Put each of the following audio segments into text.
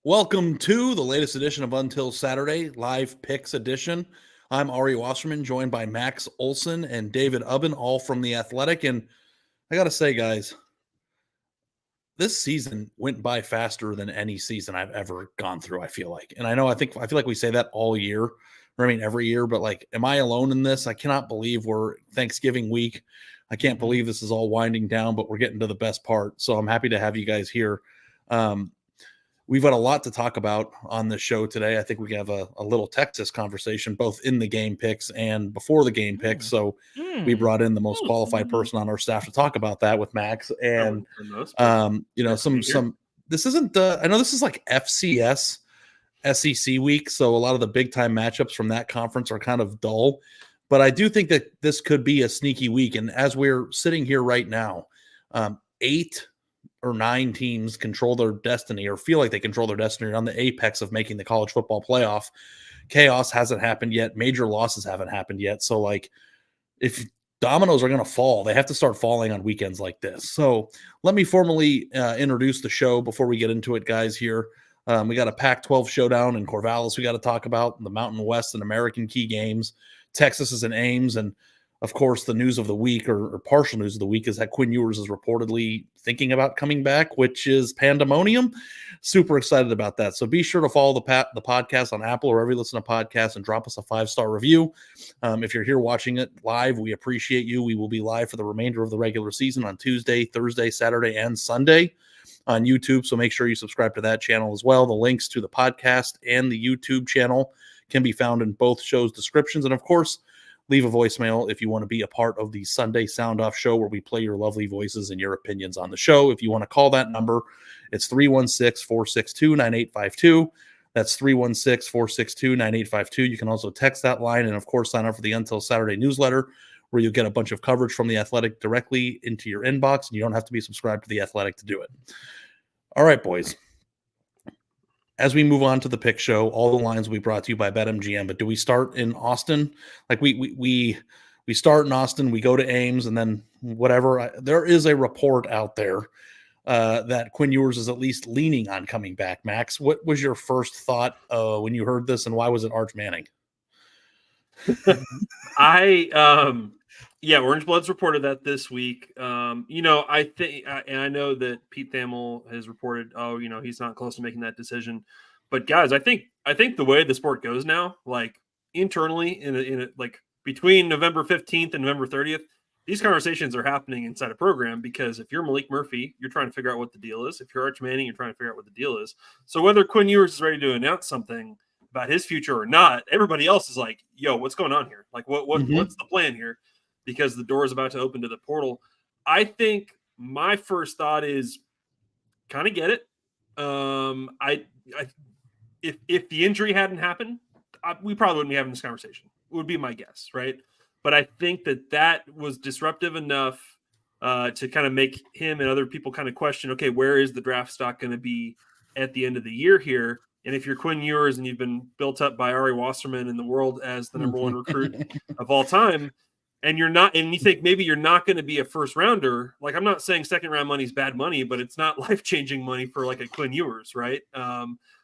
Welcome to the latest edition of Until Saturday, Live Picks Edition. I'm Ari Wasserman, joined by Max Olson and David Ubben, all from The Athletic. And I got to say, guys, this season went by faster than any season I've ever gone through, I feel like. And I feel like we say that all year, or I mean every year, but like, am I alone in this? I cannot believe we're Thanksgiving week. I can't believe this is all winding down, but we're getting to the best part. So I'm happy to have you guys here. We've got a lot to talk about on this show today. I think we have a little Texas conversation, both in the game picks and before the game picks. So we brought in the most qualified person on our staff to talk about that with Max. And, this isn't, I know this is like FCS, SEC week. So a lot of the big time matchups from that conference are kind of dull, but I do think that this could be a sneaky week. And as we're sitting here right now, 8 or 9 teams control their destiny or feel like they control their destiny on the apex of making the college football playoff. Chaos hasn't happened yet. Major losses haven't happened yet. So like if dominoes are going to fall, they have to start falling on weekends like this. So let me formally introduce the show before we get into it, guys, here. We got a Pac-12 showdown in Corvalis we got to talk about, the Mountain West and American key games. Texas is in Ames, and of course, the news of the week or partial news of the week is that Quinn Ewers is reportedly thinking about coming back, which is pandemonium. Super excited about that. So be sure to follow the podcast on Apple or wherever you listen to podcasts and drop us a 5-star review. If you're here watching it live, we appreciate you. We will be live for the remainder of the regular season on Tuesday, Thursday, Saturday, and Sunday on YouTube. So make sure you subscribe to that channel as well. The links to the podcast and the YouTube channel can be found in both shows' descriptions. And of course, leave a voicemail if you want to be a part of the Sunday Sound Off show where we play your lovely voices and your opinions on the show. If you want to call that number, it's 316-462-9852. That's 316-462-9852. You can also text that line and, of course, sign up for the Until Saturday newsletter where you'll get a bunch of coverage from The Athletic directly into your inbox, and you don't have to be subscribed to The Athletic to do it. All right, boys. As we move on to the pick show, all the lines will be brought to you by BetMGM. But do we start in Austin? Like we start in Austin, we go to Ames, and then whatever. There is a report out there that Quinn Ewers is at least leaning on coming back. Max, what was your first thought when you heard this, and why was it Arch Manning? Orange Blood's reported that this week. I think, and I know that Pete Thamel has reported, he's not close to making that decision. But guys, I think the way the sport goes now, like internally, in like between November 15th and November 30th, these conversations are happening inside a program because if you're Malik Murphy, you're trying to figure out what the deal is. If you're Arch Manning, you're trying to figure out what the deal is. So whether Quinn Ewers is ready to announce something about his future or not, everybody else is like, yo, what's going on here? Like, what's the plan here? Because the door is about to open to the portal. I think my first thought is kind of get it. If the injury hadn't happened, we probably wouldn't be having this conversation. It would be my guess, right? But I think that was disruptive enough to kind of make him and other people kind of question, okay, where is the draft stock going to be at the end of the year here? And if you're Quinn Ewers and you've been built up by Ari Wasserman in the world as the number one recruit of all time, and you're not, and you think maybe you're not going to be a first rounder, like I'm not saying second round money is bad money, but it's not life-changing money for like a Quinn Ewers, right?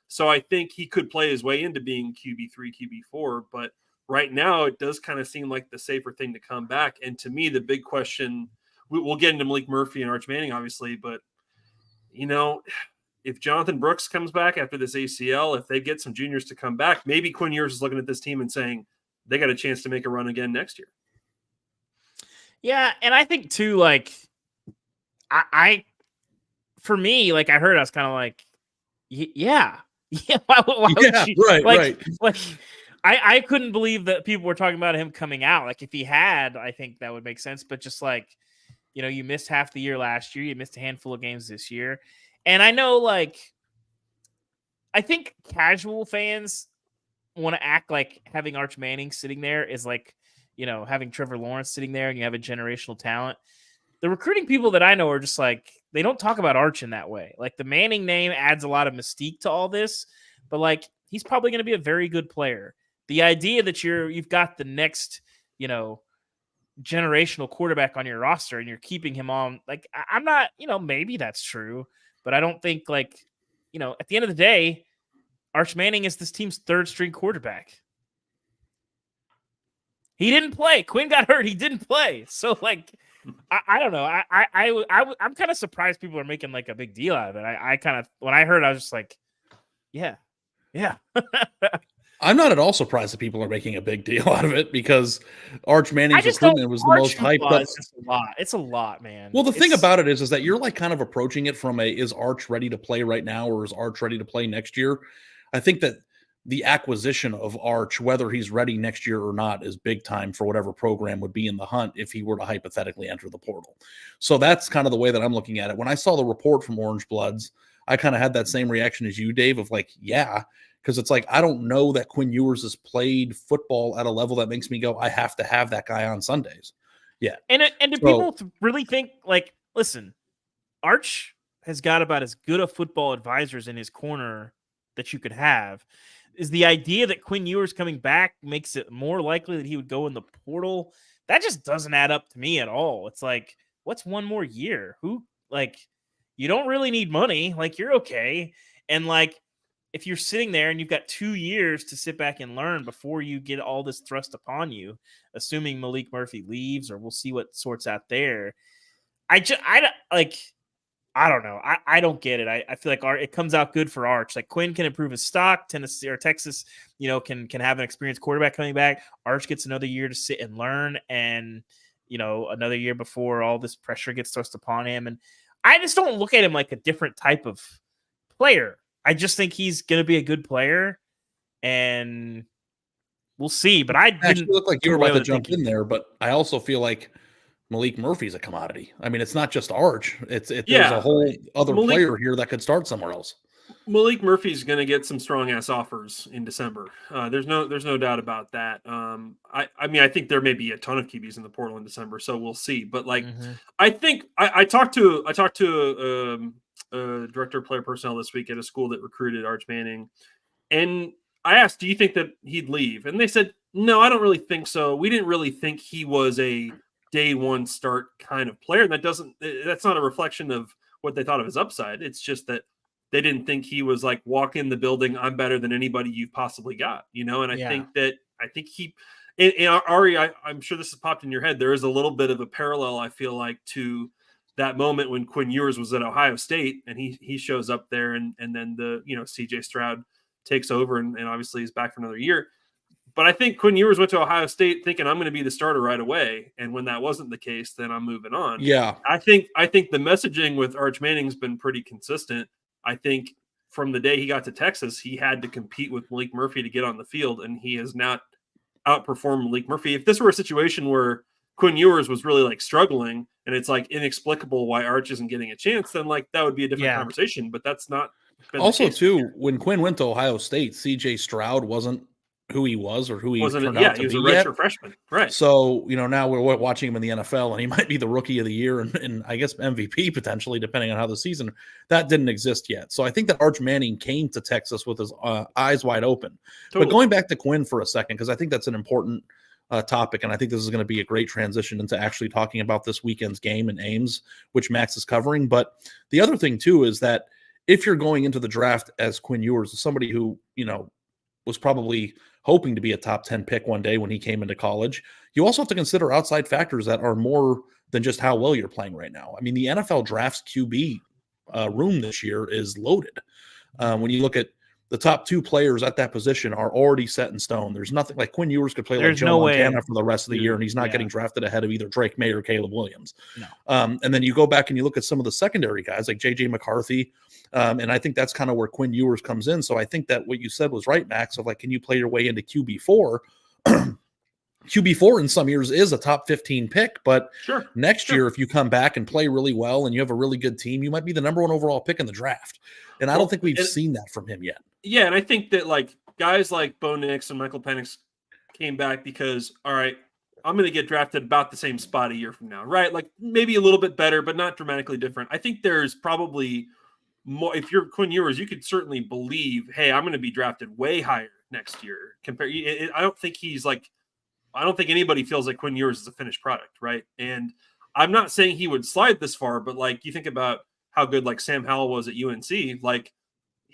So I think he could play his way into being QB3, QB4, but right now it does kind of seem like the safer thing to come back. And to me, the big question, we'll get into Malik Murphy and Arch Manning, obviously, but if Jonathan Brooks comes back after this ACL, if they get some juniors to come back, maybe Quinn Ewers is looking at this team and saying they got a chance to make a run again next year. Yeah, and I think too, like, for me, like I heard, I was kind of like, yeah. Why would you? Right. Like, I couldn't believe that people were talking about him coming out. Like, if he had, I think that would make sense. But just like, you missed half the year last year, you missed a handful of games this year. And I know, like, I think casual fans want to act like having Arch Manning sitting there is like, having Trevor Lawrence sitting there and you have a generational talent. The recruiting people that I know are just like, they don't talk about Arch in that way. Like, the Manning name adds a lot of mystique to all this, but like, he's probably going to be a very good player. The idea that you've got the next, generational quarterback on your roster and you're keeping him on, like, I'm not, maybe that's true. But I don't think, like, at the end of the day, Arch Manning is this team's third string quarterback. He didn't play. Quinn got hurt. He didn't play. So like, I don't know. I'm kind of surprised people are making like a big deal out of it. I kind of, when I heard, I was just like, yeah. I'm not at all surprised that people are making a big deal out of it because Arch Manning's recruitment was the most hyped up. It's a lot. It's a lot, man. Well, the thing about it is that you're like kind of approaching it from is Arch ready to play right now or is Arch ready to play next year? I think that the acquisition of Arch, whether he's ready next year or not, is big time for whatever program would be in the hunt if he were to hypothetically enter the portal. So that's kind of the way that I'm looking at it. When I saw the report from Orange Bloods, I kind of had that same reaction as you, Dave, of like, yeah, because it's like, I don't know that Quinn Ewers has played football at a level that makes me go, I have to have that guy on Sundays. Yeah. And do people really think, like, listen, Arch has got about as good a football advisors in his corner that you could have. Is the idea that Quinn Ewers coming back makes it more likely that he would go in the portal? That just doesn't add up to me at all. It's like, what's one more year? You don't really need money. Like, you're okay. And like, if you're sitting there and you've got 2 years to sit back and learn before you get all this thrust upon you, assuming Malik Murphy leaves, or we'll see what sorts out there. I don't know. I don't get it. I feel like it comes out good for Arch. Like, Quinn can improve his stock. Tennessee or Texas, can have an experienced quarterback coming back. Arch gets another year to sit and learn, and another year before all this pressure gets thrust upon him. And I just don't look at him like a different type of player. I just think he's going to be a good player, and we'll see. But I didn't look like you were about to jump in there, but I also feel like Malik Murphy's a commodity. I mean, it's not just Arch. There's a whole other player here that could start somewhere else. Malik Murphy's going to get some strong ass offers in December. There's no doubt about that. I think there may be a ton of QBs in the portal in December, so we'll see. But like, I think I talked to a director of player personnel this week at a school that recruited Arch Manning, and I asked, "Do you think that he'd leave?" And they said, "No, I don't really think so. We didn't really think he was a day one start kind of player." And that's not a reflection of what they thought of his upside. It's just that they didn't think he was like, walk in the building, I'm better than anybody you've possibly got, And I think he, and Ari, I'm sure this has popped in your head. There is a little bit of a parallel, I feel like, to that moment when Quinn Ewers was at Ohio State and he shows up there and then CJ Stroud takes over and obviously is back for another year. But I think Quinn Ewers went to Ohio State thinking I'm going to be the starter right away. And when that wasn't the case, then I'm moving on. Yeah. I think the messaging with Arch Manning's been pretty consistent. I think from the day he got to Texas, he had to compete with Malik Murphy to get on the field, and he has not outperformed Malik Murphy. If this were a situation where Quinn Ewers was really like struggling and it's like inexplicable why Arch isn't getting a chance, then like that would be a different conversation, but that's not been also too, when Quinn went to Ohio State, CJ Stroud wasn't who he was or who he turned out to be. He was a redshirt freshman, right? So now we're watching him in the NFL, and he might be the rookie of the year and I guess MVP potentially, depending on how the season. That didn't exist yet. So I think that Arch Manning came to Texas with his eyes wide open. Totally. But going back to Quinn for a second, because I think that's an important topic, and I think this is going to be a great transition into actually talking about this weekend's game in Ames, which Max is covering. But the other thing too is that if you're going into the draft as Quinn Ewers, somebody who was probably hoping to be a top 10 pick one day when he came into college, you also have to consider outside factors that are more than just how well you're playing right now. I mean, the NFL drafts QB room this year is loaded. When you look at the top two players at that position are already set in stone. There's nothing like Quinn Ewers could play like Joe Montana for the rest of the year, and he's not getting drafted ahead of either Drake May or Caleb Williams. No. And then you go back and you look at some of the secondary guys like J.J. McCarthy, and I think that's kind of where Quinn Ewers comes in. So I think that what you said was right, Max, of like, can you play your way into QB4? QB4 in some years is a top 15 pick, but next year, if you come back and play really well and you have a really good team, you might be the number one overall pick in the draft. And I don't think we've seen that from him yet. Yeah, and I think that like guys like Bo Nix and Michael Penix came back because, all right, I'm going to get drafted about the same spot a year from now, right? Like maybe a little bit better, but not dramatically different. I think there's probably more. If you're Quinn Ewers, you could certainly believe, hey, I'm going to be drafted way higher next year. I don't think anybody feels like Quinn Ewers is a finished product, right? And I'm not saying he would slide this far, but like you think about how good like Sam Howell was at UNC, like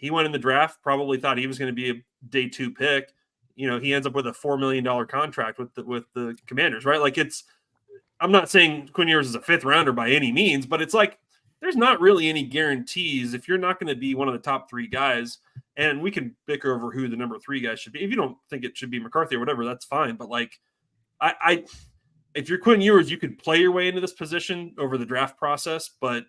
He went in the draft, probably thought he was going to be a day 2 pick. He ends up with a $4 million contract with the Commanders, right? Like I'm not saying Quinn Ewers is a 5th rounder by any means, but it's like there's not really any guarantees if you're not going to be one of the top 3 guys. And we can bicker over who the number 3 guy should be. If you don't think it should be McCarthy or whatever, that's fine. But like, if you're Quinn Ewers, you could play your way into this position over the draft process, but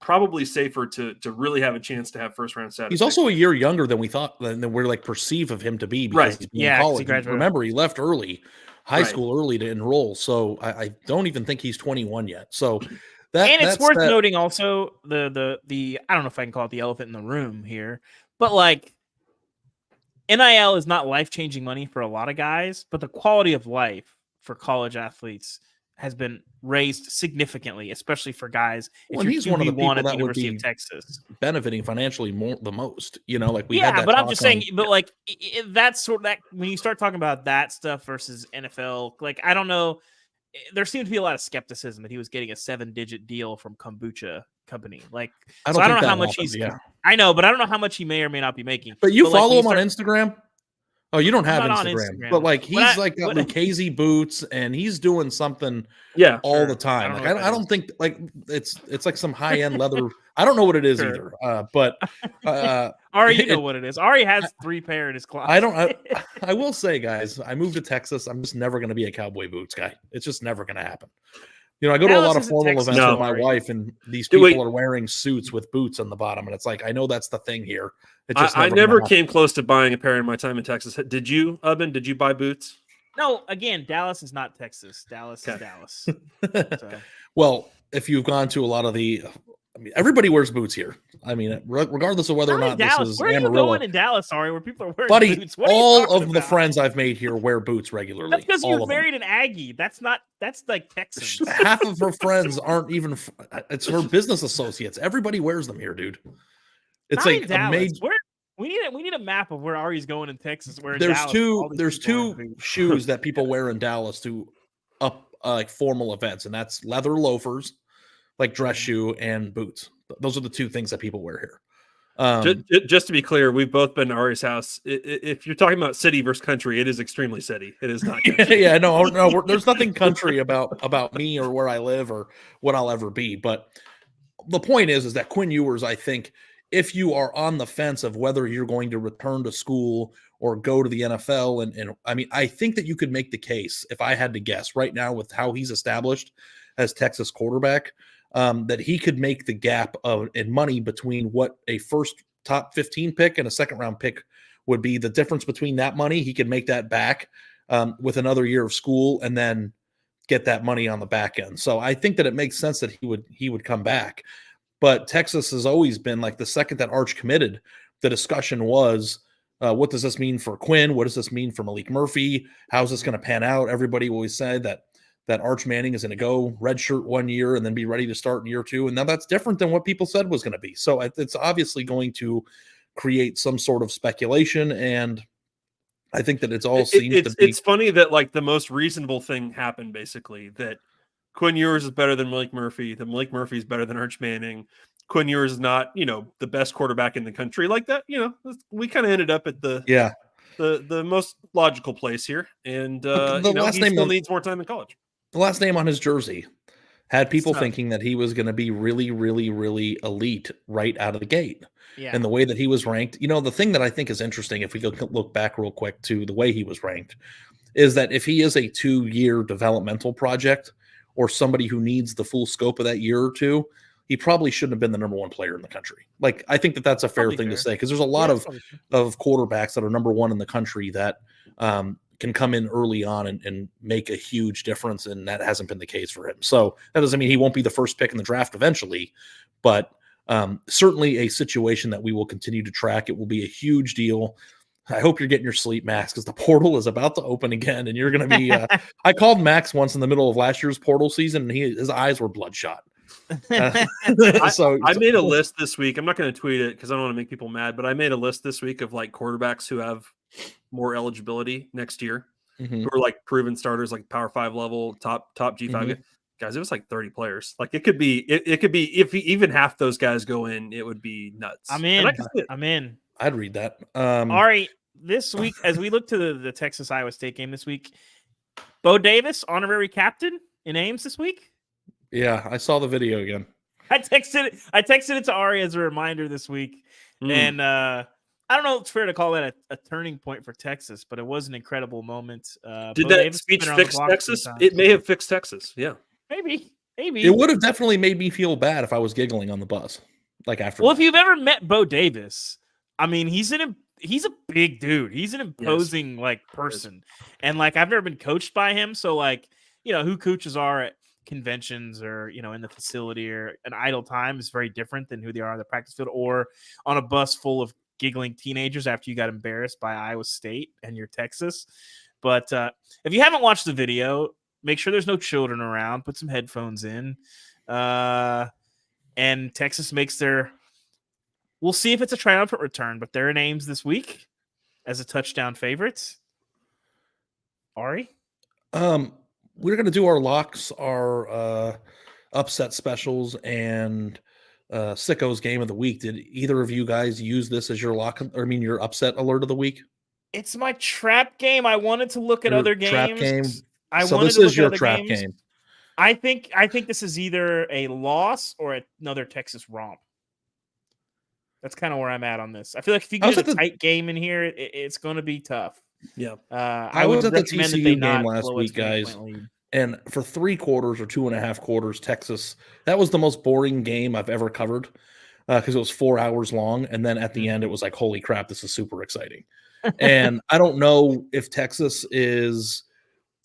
probably safer to really have a chance to have first round status. He's also a year younger than we thought, than we're like perceive of him to be, because he's in college. Remember, he left early, high school early to enroll. So I don't even think he's 21 yet. So it's worth noting also the I don't know if I can call it the elephant in the room here, but like NIL is not life-changing money for a lot of guys, but the quality of life for college athletes has been raised significantly, especially for guys. Well, he's one of the people at the that University would be of Texas benefiting financially the most. Like we had that but I'm just saying, but like that's that when you start talking about that stuff versus NFL, like I don't know, there seemed to be a lot of skepticism that he was getting a 7-digit deal from Kombucha Company. Like, I don't know how much he's. Yeah. I know, but I don't know how much he may or may not be making. But you follow him on Instagram? Oh, you don't have Instagram, but like he's got Lucchese boots and he's doing something all the time. I don't think like it's like some high end leather. I don't know what it is either. But Ari, you know what it is. Ari has 3 pair in his closet. I will say, guys, I moved to Texas. I'm just never going to be a cowboy boots guy. It's just never going to happen. I go to a lot of formal events with my wife, and these people are wearing suits with boots on the bottom, and it's like I know that's the thing here. I never came close to buying a pair in my time in Texas. Did you, Ubben? Did you buy boots? No. Again, Dallas is not Texas. Dallas is Dallas. So. Well, if you've gone to a lot of everybody wears boots here. Regardless of whether or not Dallas. This is where are you Amarillo. Going in Dallas, sorry, where people are wearing boots? All of the friends I've made here wear boots regularly. That's because you married an Aggie. That's like Texans. Half of her friends aren't even. It's her business associates. Everybody wears them here, dude. It's like we need a map of where Ari's going in Texas. Where there's two shoes that people wear in Dallas to like formal events, and that's leather loafers, like dress shoe, and boots. Those are the 2 things that people wear here. Just to be clear, we've both been to Ari's house. If you're talking about city versus country, it is extremely city. It is not country. No. There's nothing country about me or where I live or what I'll ever be. But the point is that Quinn Ewers, I think, if you are on the fence of whether you're going to return to school or go to the NFL, and I think that you could make the case, if I had to guess right now with how he's established as Texas quarterback, that he could make the gap in money between what a first top 15 pick and a second round pick would be. The difference between that money, he could make that back with another year of school and then get that money on the back end. So I think that it makes sense that he would come back. But Texas has always been like the second that Arch committed, the discussion was, what does this mean for Quinn? What does this mean for Malik Murphy? How's this going to pan out? Everybody always said that Arch Manning is going to go redshirt 1 year and then be ready to start in year 2. And now that's different than what people said was going to be. So it's obviously going to create some sort of speculation. And I think that it's funny that like the most reasonable thing happened, basically, that Quinn Ewers is better than Malik Murphy. That Malik Murphy is better than Arch Manning. Quinn Ewers is not, the best quarterback in the country like that. We kind of ended up at the most logical place here. And, he still needs more time in college. The last name on his jersey had people thinking that he was going to be really, really, really elite right out of the gate. Yeah. And the way that he was ranked, the thing that I think is interesting, if we look back real quick to the way he was ranked, is that if he is a 2-year developmental project or somebody who needs the full scope of that year or 2, he probably shouldn't have been the number 1 player in the country. Like, I think that that's a fair thing to say, because there's a lot of quarterbacks that are number 1 in the country that can come in early on and make a huge difference, and that hasn't been the case for him. So that doesn't mean he won't be the first pick in the draft eventually, but certainly a situation that we will continue to track. It will be a huge deal. I hope you're getting your sleep, Max, because the portal is about to open again, and you're going to be I called Max once in the middle of last year's portal season, and his eyes were bloodshot. I made a list this week. I'm not going to tweet it because I don't want to make people mad, but I made a list this week of like quarterbacks who have more eligibility next year, who are like proven starters, like Power 5 level, top G5. Guys, it was like 30 players. Like it could be if even half those guys go in, it would be nuts. I'm And in. I'm in. I'd read that. Ari, this week, as we look to the Texas Iowa State game this week, Bo Davis, honorary captain in Ames this week. Yeah, I saw the video again. I texted it to Ari as a reminder this week, and I don't know if it's fair to call that a turning point for Texas, but it was an incredible moment. Did Bo that Davis speech been around the fix block Texas? 3 times. It may have fixed Texas. Yeah. Maybe. It would have definitely made me feel bad if I was giggling on the bus. Like after. Well, if you've ever met Bo Davis, I mean, he's a big dude. He's an imposing person, and like I've never been coached by him, so like who coaches are at conventions or in the facility or an idle time is very different than who they are on the practice field or on a bus full of giggling teenagers after you got embarrassed by Iowa State and you're Texas. But if you haven't watched the video, make sure there's no children around. Put some headphones in. And Texas makes we'll see if it's a triumphant return, but they're in Ames this week as a touchdown favorite. Ari? We're going to do our locks, our upset specials, and Sicko's game of the week. Did either of you guys use this as your lock? Or, your upset alert of the week? It's my trap game. I wanted to look at other games. Trap game. So this is your trap game. I think this is either a loss or another Texas romp. That's kind of where I'm at on this. I feel like if you get a tight game in here, it's going to be tough. Yeah. I was at the TCU game last week, guys, and for 3 quarters or 2.5 quarters, Texas, that was the most boring game I've ever covered because it was 4 hours long, and then at the end, it was like, holy crap, this is super exciting. And I don't know if Texas is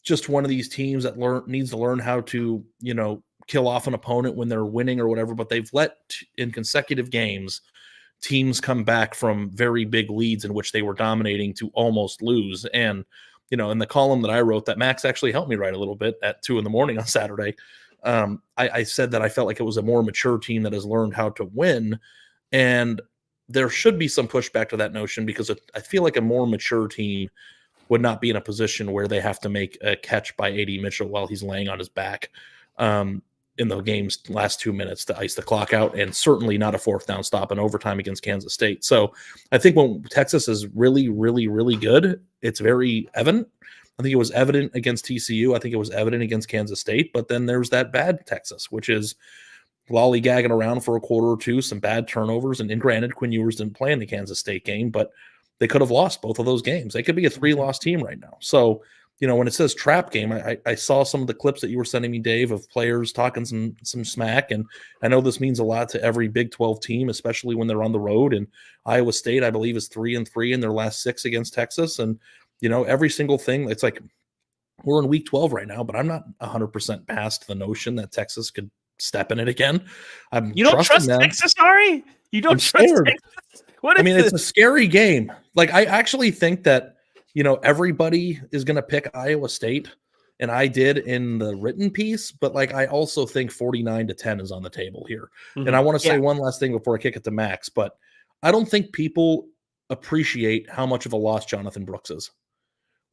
just one of these teams that needs to learn how to, kill off an opponent when they're winning or whatever, but they've let in consecutive games teams come back from very big leads in which they were dominating to almost lose. And, in the column that I wrote that Max actually helped me write a little bit at 2 a.m. on Saturday, I said that I felt like it was a more mature team that has learned how to win. And there should be some pushback to that notion because I feel like a more mature team would not be in a position where they have to make a catch by A.D. Mitchell while he's laying on his back in the game's last 2 minutes to ice the clock out, and certainly not a 4th down stop in overtime against Kansas State. So I think when Texas is really, really, really good, it's very evident. I think it was evident against TCU. I think it was evident against Kansas State. But then there's that bad Texas, which is lollygagging around for a quarter or two, some bad turnovers. And granted, Quinn Ewers didn't play in the Kansas State game, but they could have lost both of those games. They could be a 3-loss team right now. So, when it says trap game, I saw some of the clips that you were sending me, Dave, of players talking some smack. And I know this means a lot to every Big 12 team, especially when they're on the road. And Iowa State, I believe, is 3-3 in their last 6 against Texas. And, every single thing, it's like we're in week 12 right now, but I'm not 100% past the notion that Texas could step in it again. You don't trust them. Texas, Ari? You don't trust Texas? It's a scary game. Like, I actually think that, everybody is going to pick Iowa State, and I did in the written piece, but like, I also think 49-10 is on the table here. Mm-hmm. And I want to say one last thing before I kick it to Max, but I don't think people appreciate how much of a loss Jonathan Brooks is.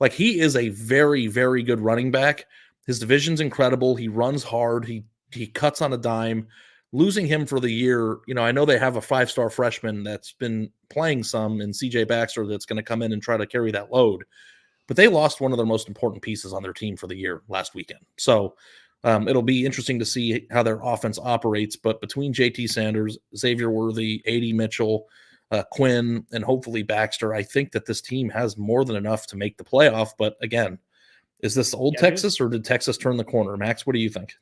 Like, he is a very, very good running back. His division's incredible. He runs hard. He cuts on a dime. Losing him for the year, I know they have a 5-star freshman that's been playing some in CJ Baxter that's going to come in and try to carry that load. But they lost one of their most important pieces on their team for the year last weekend. So it'll be interesting to see how their offense operates. But between JT Sanders, Xavier Worthy, A.D. Mitchell, Quinn, and hopefully Baxter, I think that this team has more than enough to make the playoff. But again, is this old Texas or did Texas turn the corner? Max, what do you think?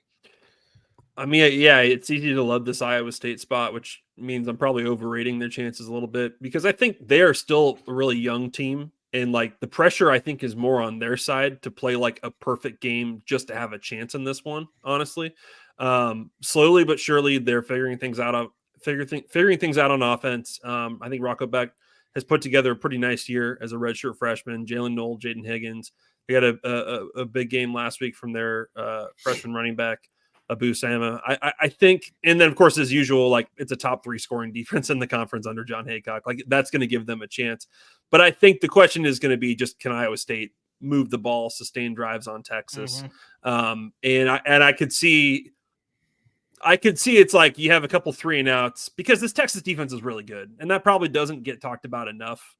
It's easy to love this Iowa State spot, which means I'm probably overrating their chances a little bit because I think they are still a really young team. And like the pressure, I think, is more on their side to play like a perfect game just to have a chance in this one, honestly. Slowly but surely, they're figuring things out on offense. I think Rocco Beck has put together a pretty nice year as a redshirt freshman. Jalen Knoll, Jaden Higgins. They got a big game last week from their freshman running back, Abu Sama. I think, and then of course, as usual, like it's a top 3 scoring defense in the conference under John Haycock. Like that's going to give them a chance. But I think the question is going to be just, can Iowa State move the ball, sustain drives on Texas. Mhm. And I could see it's like you have a couple 3-and-outs because this Texas defense is really good, and that probably doesn't get talked about enough.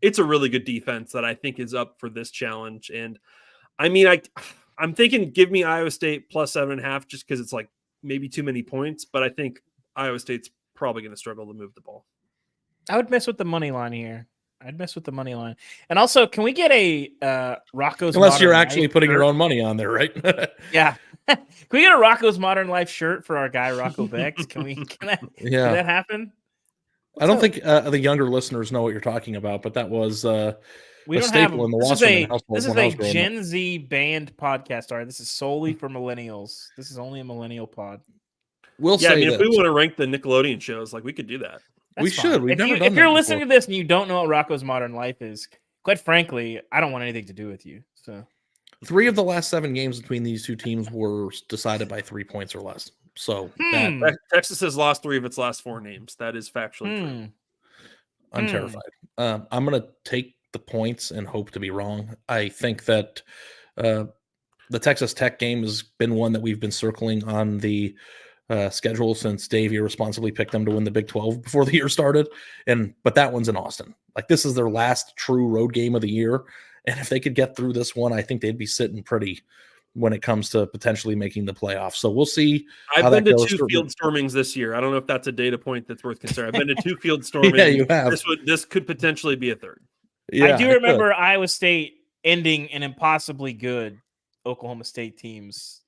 It's a really good defense that I think is up for this challenge. And I mean, I'm thinking give me Iowa State plus 7.5 just because it's like maybe too many points, but I think Iowa State's probably going to struggle to move the ball. I would mess with the money line here. I'd mess with the money line. And also, can we get a Rocco's Unless Modern you're actually Life putting your shirt? own money on there, right? Yeah. Can we get a Rocco's Modern Life shirt for our guy Rocco Bex? Can that happen? I don't think the younger listeners know what you're talking about, but that was We a don't have staple in the this is Wasserman a household this is when I a was growing up. Gen Z band podcast. All right, this is solely for millennials. This is only a millennial pod. We'll Yeah, I say mean, this. if we want to rank the Nickelodeon shows, like we could do that. That's We fine. should. We've never done if you're that listening before. to this and you don't know what Rocco's Modern Life is, quite frankly, I don't want anything to do with you. So 3 of the last 7 games between these two teams were decided by 3 points or less. So Texas has lost 3 of its last 4 names. That is factually true. I'm terrified. I'm going to take the points and hope to be wrong. I think that the Texas Tech game has been one that we've been circling on the schedule since Dave irresponsibly picked them to win the Big 12 before the year started. But that one's in Austin. Like, this is their last true road game of the year. And if they could get through this one, I think they'd be sitting pretty when it comes to potentially making the playoffs. So we'll see. I've been to 2 field stormings this year. I don't know if that's a data point that's worth considering. I've been to 2 field stormings. Yeah, you have. This could potentially be a third. Yeah, I do remember Iowa State ending an impossibly good Oklahoma State team's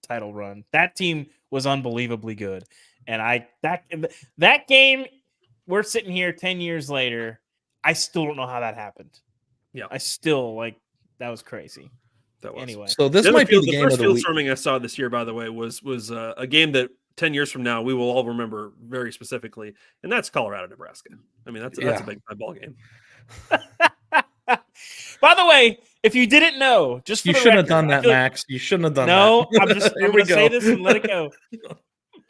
title run. That team was unbelievably good. And that game, we're sitting here 10 years later. I still don't know how that happened. Yeah. I still that was crazy. That was. Anyway. So this might be the game of the field week. storming I saw this year, by the way, was a game that 10 years from now we will all remember very specifically, and that's Colorado, Nebraska. I mean, that's a big ball game. By the way, if you didn't know, just for you the shouldn't record, have done that, Max. You shouldn't have done that. No, I'm going to say this and let it go. go.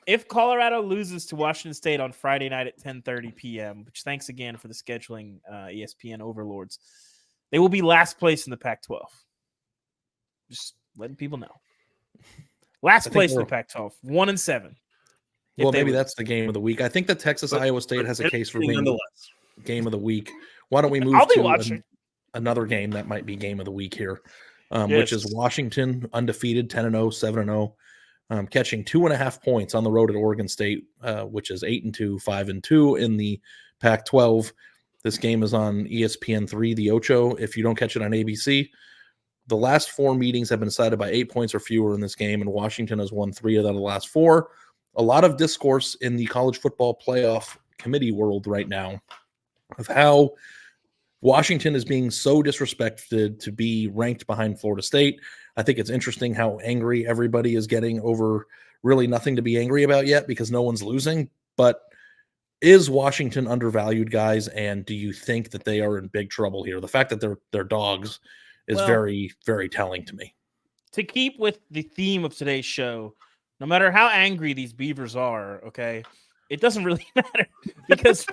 If Colorado loses to Washington State on Friday night at 10:30 p.m., which thanks again for the scheduling, ESPN overlords, they will be last place in the Pac-12. Just letting people know. Last place in the Pac-12, 1-7. Well, maybe that's the game of the week. I think that Texas Iowa State has a case for being game of the week. Why don't we move to another game that might be game of the week here, which is Washington, undefeated, 10-0, 7-0, catching 2.5 points on the road at Oregon State, which is 8-2, 5-2 in the Pac-12. This game is on ESPN3, the Ocho. If you don't catch it on ABC, the last 4 meetings have been decided by 8 points or fewer in this game, and Washington has won 3 of the last 4. A lot of discourse in the college football playoff committee world right now of how Washington is being so disrespected to be ranked behind Florida State. I think it's interesting how angry everybody is getting over really nothing to be angry about yet because no one's losing. But is Washington undervalued, guys? And do you think that they are in big trouble here? The fact that they're dogs is very, very telling to me. To keep with the theme of today's show, no matter how angry these Beavers are, okay, it doesn't really matter because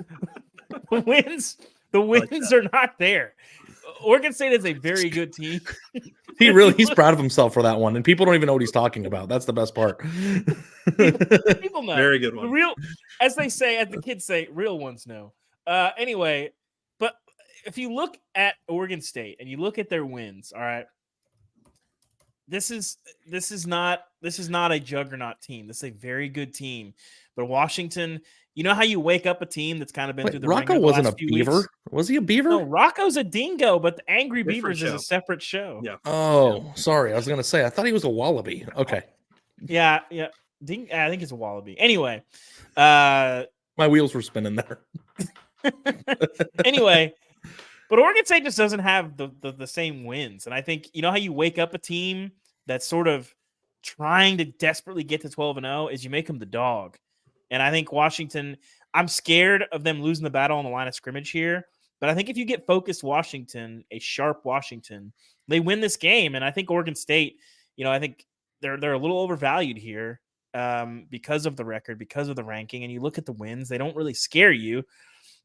the wins are not there. Oregon State is a very good team. He's proud of himself for that one, and people don't even know what he's talking about. That's the best part. People know. Very good one. The real, as the kids say, real ones know. Anyway, but if you look at Oregon State and you look at their wins, all right, this is not a juggernaut team. This is a very good team. But Washington, you know how you wake up a team that's kind of been through the Rocco ringer wasn't last a few beaver. weeks? Was he a beaver? No, Rocco's a dingo, but the Angry Beavers show. is a separate show. Yeah. Oh, sorry. I was going to say, I thought he was a wallaby. Okay. Yeah. I think it's a wallaby. Anyway. My wheels were spinning there. Anyway, but Oregon State just doesn't have the same wins. And I think, you know how you wake up a team that's sort of trying to desperately get to 12-0 is you make them the dog. And I think Washington, I'm scared of them losing the battle on the line of scrimmage here. But I think if you get focused Washington, a sharp Washington, they win this game. And I think Oregon State, I think they're a little overvalued here because of the record, because of the ranking. And you look at the wins, they don't really scare you.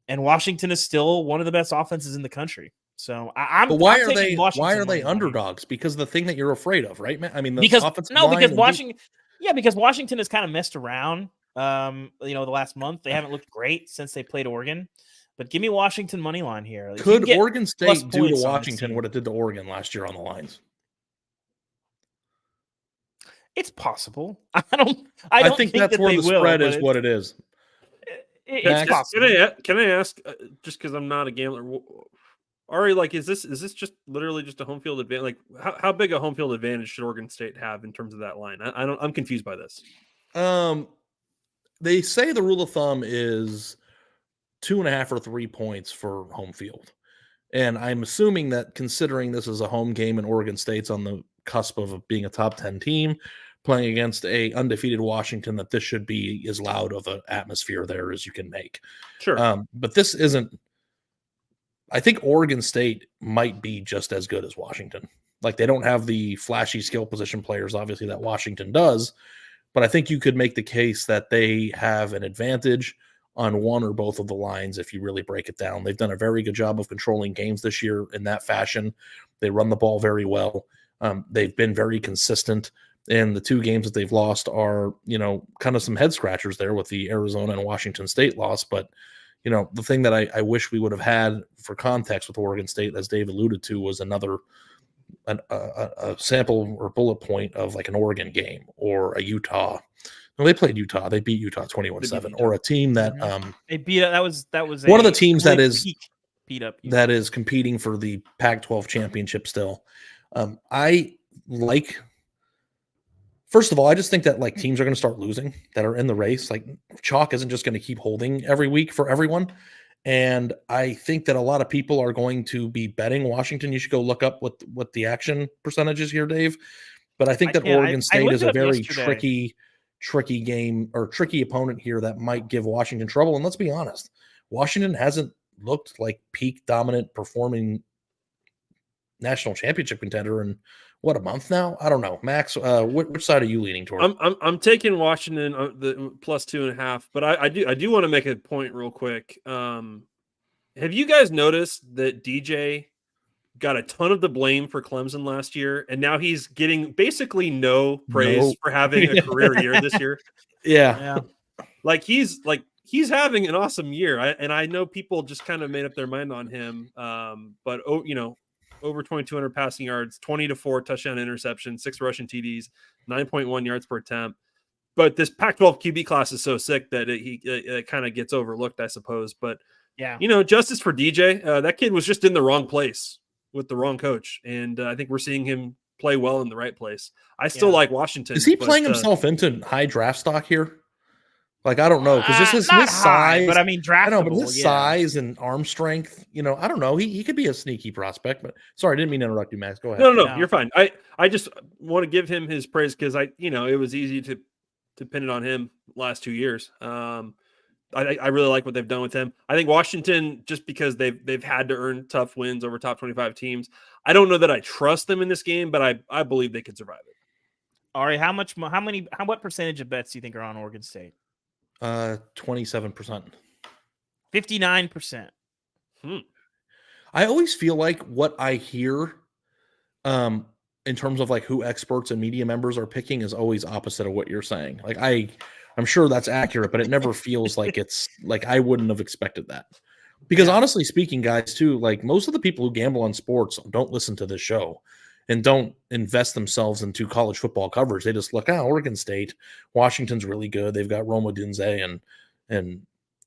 And Washington is still one of the best offenses in the country. So I'm. But why I'm are taking they? Washington Why are they money line. underdogs? Because the thing that you're afraid of, right, man? I mean, the Because offensive no, line because and Washington. Yeah, because Washington has kind of messed around. The last month they haven't looked great since they played Oregon. But give me Washington money line here. If you can could get Oregon plus State do to points on this Washington team, what it did to Oregon last year on the lines? it's possible. I don't think think that's that where they the will, spread but is what it is. It's Max? possible. Can I ask just because I'm not a gambler? Ari, like, is this just literally just a home field advantage? Like, how big a home field advantage should Oregon State have in terms of that line? I'm confused by this. They say the rule of thumb is 2.5 or 3 points for home field. And I'm assuming that considering this is a home game and Oregon State's on the cusp of being a top 10 team playing against a undefeated Washington, that this should be as loud of an atmosphere there as you can make. Sure. But this isn't. I think Oregon State might be just as good as Washington. Like, they don't have the flashy skill position players, obviously, that Washington does. But I think you could make the case that they have an advantage on one or both of the lines if you really break it down. They've done a very good job of controlling games this year in that fashion. They run the ball very well. They've been very consistent. And the 2 games that they've lost are, kind of some head scratchers there with the Arizona and Washington State loss. But, the thing that I wish we would have had for context with Oregon State, as Dave alluded to, was another a sample or bullet point of like an Oregon game or a Utah. No, they played Utah. They beat Utah 21-7, or a team that they beat up. That was one of the teams that is beat up Utah. that is competing for the Pac-12 championship still. I like. First of all, I just think that like teams are going to start losing that are in the race. Like, chalk isn't just going to keep holding every week for everyone. And I think that a lot of people are going to be betting Washington. You should go look up what the action percentage is here, Dave. But I think that Oregon State is a very tricky game or tricky opponent here that might give Washington trouble. And let's be honest, Washington hasn't looked like peak dominant performing national championship contender in what, a month now? I don't know. Max, which side are you leaning toward? I'm taking Washington the plus 2.5, but I do want to make a point real quick. Have you guys noticed that DJ got a ton of the blame for Clemson last year, and now he's getting basically no praise for having a career year this year? Yeah. Like he's having an awesome year. I know people just kind of made up their mind on him. But over 2,200 passing yards, 20-4 touchdown interception, 6 rushing TDs, 9.1 yards per attempt. But this Pac-12 QB class is so sick that it kind of gets overlooked, I suppose. But yeah, justice for DJ. That kid was just in the wrong place with the wrong coach, and I think we're seeing him play well in the right place. I still like Washington. Is he playing himself into high draft stock here? Like, I don't know, because just his size, high, but I mean, draftable. I know, but his size and arm strength, I don't know. He could be a sneaky prospect. But sorry, I didn't mean to interrupt you, Max. Go ahead. No, you're fine. I just want to give him his praise because it was easy to pin it on him last 2 years. I really like what they've done with him. I think Washington, just because they've had to earn tough wins over top 25 teams, I don't know that I trust them in this game, but I believe they could survive it. Ari, what percentage of bets do you think are on Oregon State? 27%. 59%. I always feel like what I hear in terms of like who experts and media members are picking is always opposite of what you're saying. Like, I'm sure that's accurate, but it never feels like it's like I wouldn't have expected that. Because honestly speaking, guys, too, like most of the people who gamble on sports don't listen to this show and don't invest themselves into college football coverage. They just look, Oregon State, Washington's really good. They've got Roma Dunze and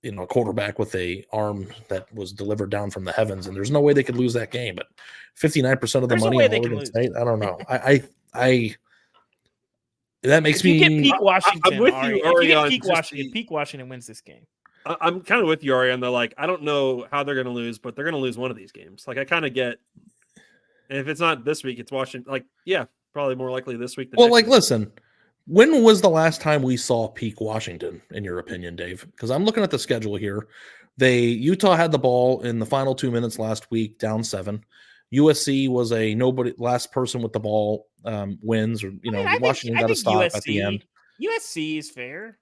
a quarterback with a arm that was delivered down from the heavens, and there's no way they could lose that game. But 59% of the money on Oregon State, I don't know. I that makes me get peak Washington. I'm with you, Ari. Peak Washington wins this game. I'm kind of with you, Ari, on the like. I don't know how they're going to lose, but they're going to lose one of these games. Like, I kind of get. And if it's not this week, it's Washington. Like, yeah, probably more likely this week. Well, like, listen, when was the last time we saw peak Washington, in your opinion, Dave? Because I'm looking at the schedule here. Utah had the ball in the final 2 minutes last week, down 7. USC was a nobody last person with the ball wins, or Washington got a stop USC, at the end. USC is fair.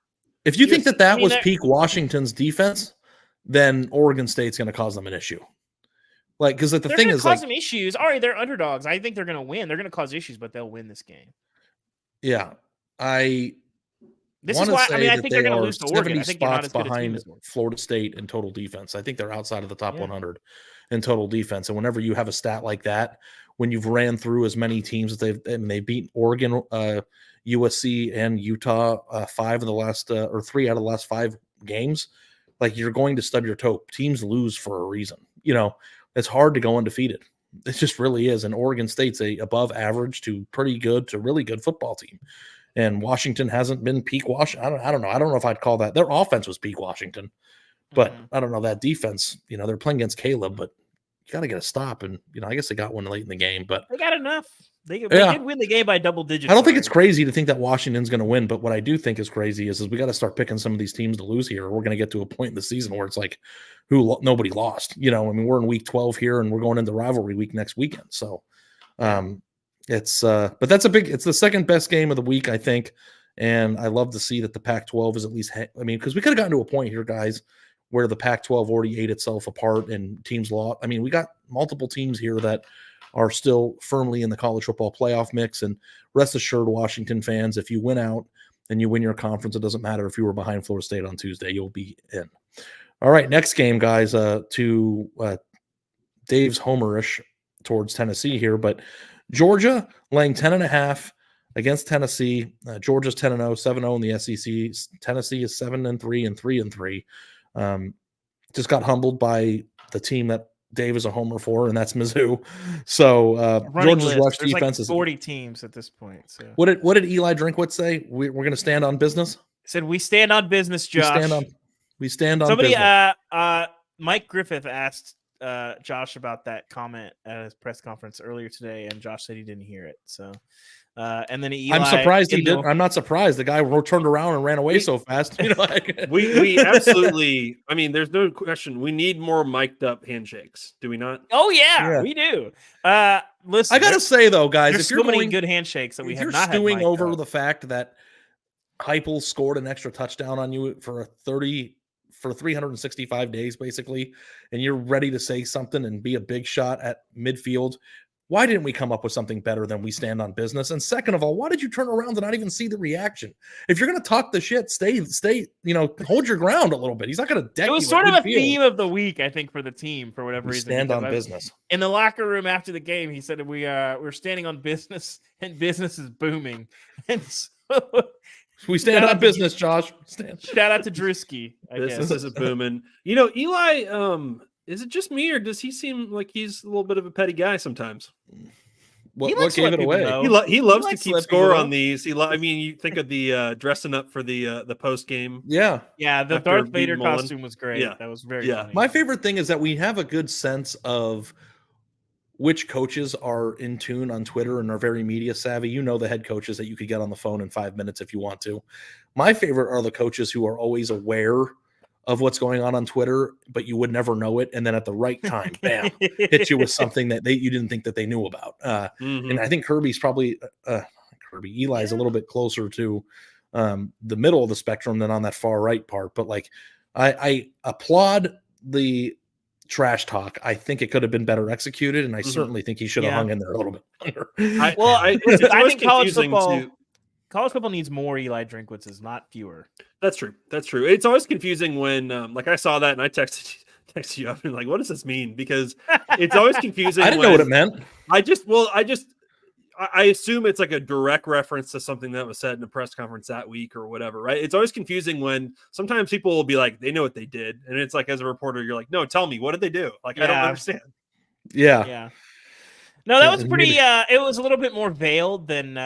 If you think that was peak Washington's defense, then Oregon State's going to cause them an issue. Like, because like the They're thing going to is, cause like, some issues. All right, they're underdogs. I think they're going to win. They're going to cause issues, but they'll win this game. yeah, I This want is to why. I say mean, I that think they're they going to are lose to Oregon. 70 I think you're not spots as good a team behind as Oregon. Florida State in total defense. I think they're outside of the top Yeah. 100 in total defense. And whenever you have a stat like that, when you've ran through as many teams that they beat Oregon, USC, and Utah 5 of the last or 3 out of the last 5 games, like, you're going to stub your toe. Teams lose for a reason. You know, it's hard to go undefeated. It just really is. And Oregon State's a above average to pretty good to really good football team. And Washington hasn't been peak Washington. I don't know. I don't know if I'd call that. Their offense was peak Washington, but I don't know that defense. You know, they're playing against Caleb, but you got to get a stop. And you know, I guess they got one late in the game, but they got enough. They did win the game by double digits. I don't think it's crazy to think that Washington's going to win, but what I do think is crazy is we got to start picking some of these teams to lose here. We're going to get to a point in the season where it's like, nobody lost. You know, I mean, we're in week 12 here, and we're going into rivalry week next weekend. So, it's but it's the second best game of the week, I think, and I love to see that the Pac-12 is at least. I mean, because we could have gotten to a point here, guys, where the Pac-12 already ate itself apart and teams lost. I mean, we got multiple teams here that are still firmly in the college football playoff mix. And rest assured, Washington fans, if you win out and you win your conference, it doesn't matter if you were behind Florida State on Tuesday, you'll be in. All right, next game, guys, to Dave's homerish towards Tennessee here, but Georgia laying 10.5 against Tennessee. Georgia's 10-0, 7-0 in the SEC. Tennessee is 7-3 and 3-3. Just got humbled by the team that Dave is a homer for, and that's Mizzou. So Georgia's rush defense like 40 teams at this point. So what did Eli Drinkwitz say? We're going to stand on business. Said we stand on business, Josh. We stand on Somebody, business. Mike Griffith asked Josh about that comment at his press conference earlier today, and Josh said he didn't hear it. So, and then Eli, I'm surprised he did. I'm not surprised. The guy turned around and ran away so fast. You know, we absolutely. I mean, there's no question. We need more mic'd up handshakes. Do we not? Oh yeah. We do. Listen, I gotta say though, guys, there's if you're so many good handshakes that we have not stewing had over up. the fact that Heupel scored an extra touchdown on you for 365 days, basically, and you're ready to say something and be a big shot at midfield. Why didn't we come up with something better than we stand on business? And second of all, why did you turn around and not even see the reaction? If you're going to talk the shit, stay, hold your ground a little bit. He's not going to deck you. It was sort of a theme of the week, I think, for the team for whatever reason. Stand on business. In the locker room after the game, he said we're standing on business and business is booming. And so we stand on business, Josh. Shout out to Drewski. Business is booming. You know, Eli, is it just me, or does he seem like he's a little bit of a petty guy sometimes? What gave it away? He loves to keep score on these. I mean, you think of the dressing up for the post game. Yeah. The Darth Vader costume was great. Yeah. That was very funny. My favorite thing is that we have a good sense of which coaches are in tune on Twitter and are very media savvy. You know, the head coaches that you could get on the phone in 5 minutes if you want to. My favorite are the coaches who are always aware of what's going on Twitter, but you would never know it. And then at the right time, bam, hit you with something that you didn't think that they knew about. And I think Kirby's probably Eli's a little bit closer to the middle of the spectrum than on that far right part. But like, I applaud the trash talk. I think it could have been better executed, and I certainly think he should have hung in there a little bit longer. I think college football needs more Eli Drinkwitzes, not fewer. That's true. It's always confusing when, like, I saw that and I texted you up and like, what does this mean? Because it's always confusing. I didn't know what it meant. I assume it's like a direct reference to something that was said in a press conference that week or whatever, right? It's always confusing when sometimes people will be like, they know what they did. And it's like, as a reporter, you're like, no, tell me, what did they do? Like, I don't understand. Yeah. No, that was pretty, it was a little bit more veiled than,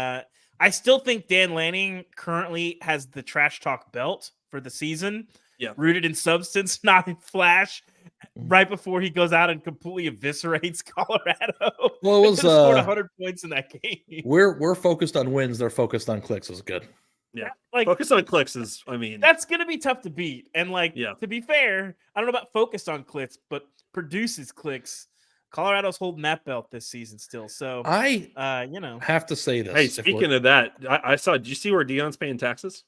I still think Dan Lanning currently has the trash talk belt for the season. Yeah. Rooted in substance, not in flash. Right before he goes out and completely eviscerates Colorado. Well, it was scored 100 points in that game. We're focused on wins. They're focused on clicks. Is good. Yeah, like focus on clicks is. I mean, that's gonna be tough to beat. And to be fair, I don't know about focused on clicks, but produces clicks. Colorado's holding that belt this season still. So I have to say this. Hey, speaking of that, I saw. Did you see where Deion's paying taxes?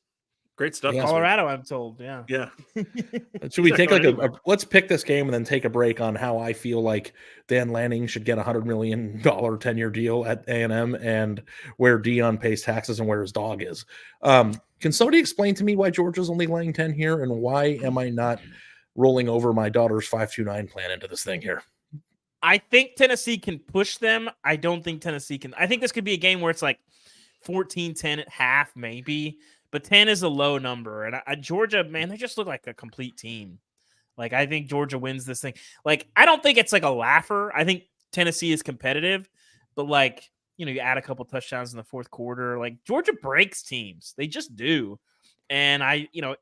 Great stuff. Yeah. Colorado, I'm told. Yeah. Yeah. Should we take Let's let's pick this game and then take a break on how I feel like Dan Lanning should get $100 million 10-year deal at A&M and where Dion pays taxes and where his dog is. Can somebody explain to me why Georgia's only laying 10 here and why am I not rolling over my daughter's 529 plan into this thing here? I think Tennessee can push them. I don't think Tennessee can. I think this could be a game where it's like 14-10 at half, maybe. But 10 is a low number. And Georgia, man, they just look like a complete team. Like, I think Georgia wins this thing. Like, I don't think it's like a laugher. I think Tennessee is competitive. But, like, you add a couple touchdowns in the fourth quarter. Like, Georgia breaks teams. They just do. And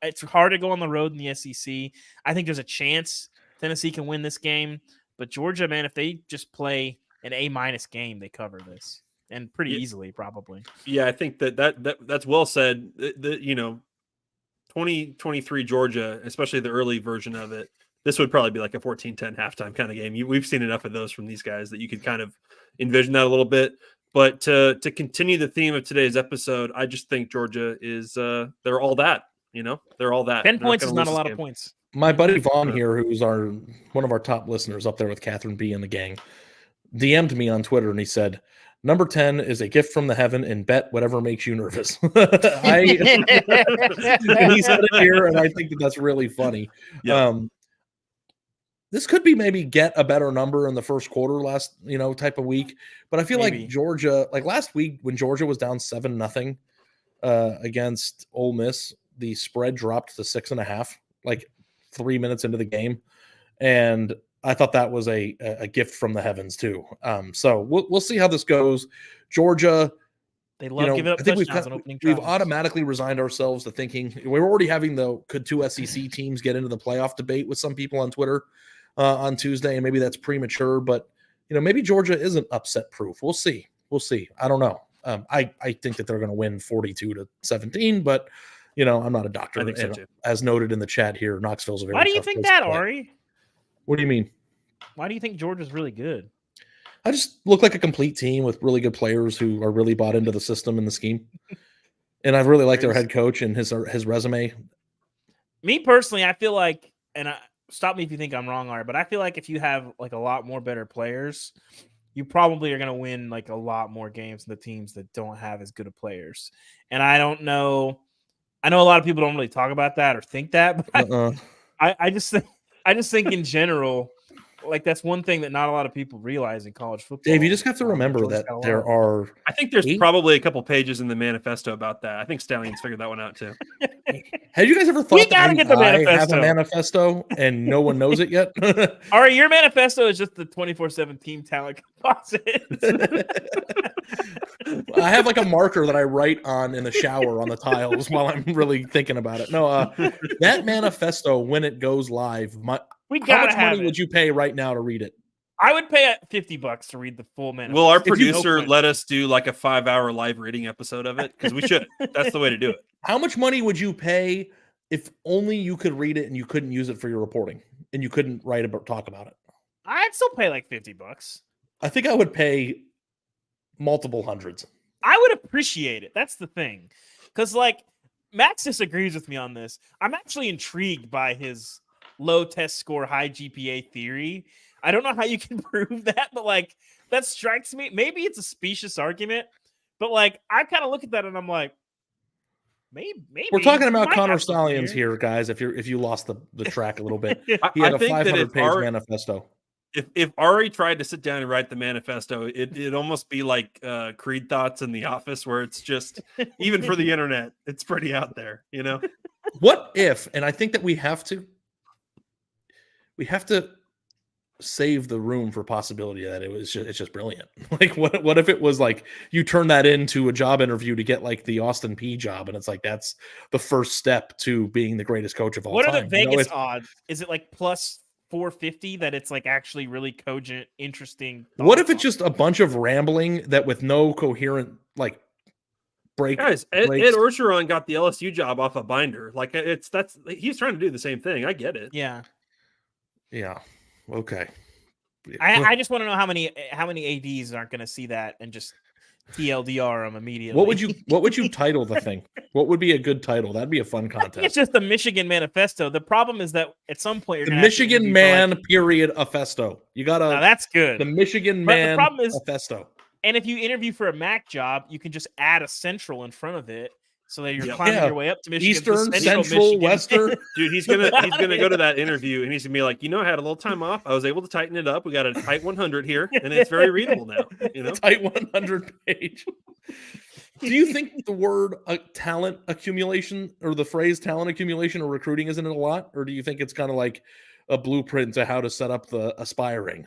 it's hard to go on the road in the SEC. I think there's a chance Tennessee can win this game. But Georgia, man, if they just play an A- game, they cover this. And pretty easily, probably. Yeah, I think that's well said. 2023 Georgia, especially the early version of it, this would probably be like a 14-10 halftime kind of game. We've seen enough of those from these guys that you could kind of envision that a little bit. But to continue the theme of today's episode, I just think Georgia is they're all that. They're all that. 10 points is not a lot of points. My buddy Vaughn here, who's one of our top listeners up there with Catherine B and the gang, DM'd me on Twitter and he said, "Number 10 is a gift from the heaven and bet whatever makes you nervous." And he said it here, and I think that's really funny. Yep. This could be maybe get a better number in the first quarter last, type of week. But I feel like Georgia, like last week when Georgia was down 7-0 against Ole Miss, the spread dropped to 6.5, like 3 minutes into the game. And I thought that was a gift from the heavens too. So we'll see how this goes. Georgia, they love giving up touchdowns on opening drives. We've automatically resigned ourselves to thinking we're already having could two SEC teams get into the playoff debate with some people on Twitter on Tuesday, and maybe that's premature. But maybe Georgia isn't upset proof. We'll see. I don't know. I think that they're going to win 42-17, but I'm not a doctor. I think so too. As noted in the chat here, Knoxville's a very. Why do you think that, Ari? What do you mean? Why do you think Georgia's really good? I just look like a complete team with really good players who are really bought into the system and the scheme. And I really like their head coach and his resume. Me personally, I feel like, and stop me if you think I'm wrong, Ari, but I feel like if you have like a lot more better players, you probably are going to win like a lot more games than the teams that don't have as good of players. And I don't know. I know a lot of people don't really talk about that or think that, but I just think in general, like that's one thing that not a lot of people realize in college football. Dave, you just have to remember that there are. I think there's probably a couple pages in the manifesto about that. I think Stallions figured that one out too. Have you guys ever thought that I have a manifesto and no one knows it yet? All right, your manifesto is just the 24/7 team talent composite. I have like a marker that I write on in the shower on the tiles while I'm really thinking about it. No, that manifesto, when it goes live, how much money would you pay right now to read it? I would pay $50 to read the full manifesto. Will our producer let us do like a 5-hour live reading episode of it? Because we should. That's the way to do it. How much money would you pay if only you could read it and you couldn't use it for your reporting and you couldn't talk about it? I'd still pay like $50. I think I would pay multiple hundreds. I would appreciate it. That's the thing. Because like Max disagrees with me on this. I'm actually intrigued by his low test score, high GPA theory. I don't know how you can prove that, but like that strikes me. Maybe it's a specious argument, but like I kind of look at that and I'm like, maybe we're talking about Connor Stallions here, guys. If you lost the track a little bit, he had a 500-page manifesto. If Ari tried to sit down and write the manifesto, it'd almost be like Creed thoughts in The Office, where it's just even for the internet, it's pretty out there, What if? And I think that we have to save the room for possibility that it's just brilliant. Like what if it was like you turn that into a job interview to get like the Austin P job, and it's like that's the first step to being the greatest coach of all time. What are the Vegas odds? Is it like plus 450 that it's like actually really cogent, interesting? What if it's just a bunch of rambling that with no coherent like break? Guys, Ed Orgeron got the LSU job off a binder. Like he's trying to do the same thing. I get it. Yeah. Okay. I just want to know how many ADs aren't going to see that and just TLDR him immediately. What would you title the thing? What would be a good title? That'd be a fun I think it's contest. just the Michigan Manifesto. The problem is that at some point you're The gonna have to Michigan interview for, Man like, period Festo. You gotta. now that's good. The Michigan But the Man problem is- Festo. And if you interview for a MAC job, you can just add a Central in front of it, so that you're Yep. climbing Yeah. your way up to Michigan. Eastern, Central, Central, Western. Dude, he's gonna go to that interview and he's gonna be like, I had a little time off. I was able to tighten it up. We got a tight 100 here, and it's very readable now. Tight 100 page. Do you think the word talent accumulation or the phrase talent accumulation or recruiting isn't it a lot, or do you think it's kind of like a blueprint to how to set up the aspiring?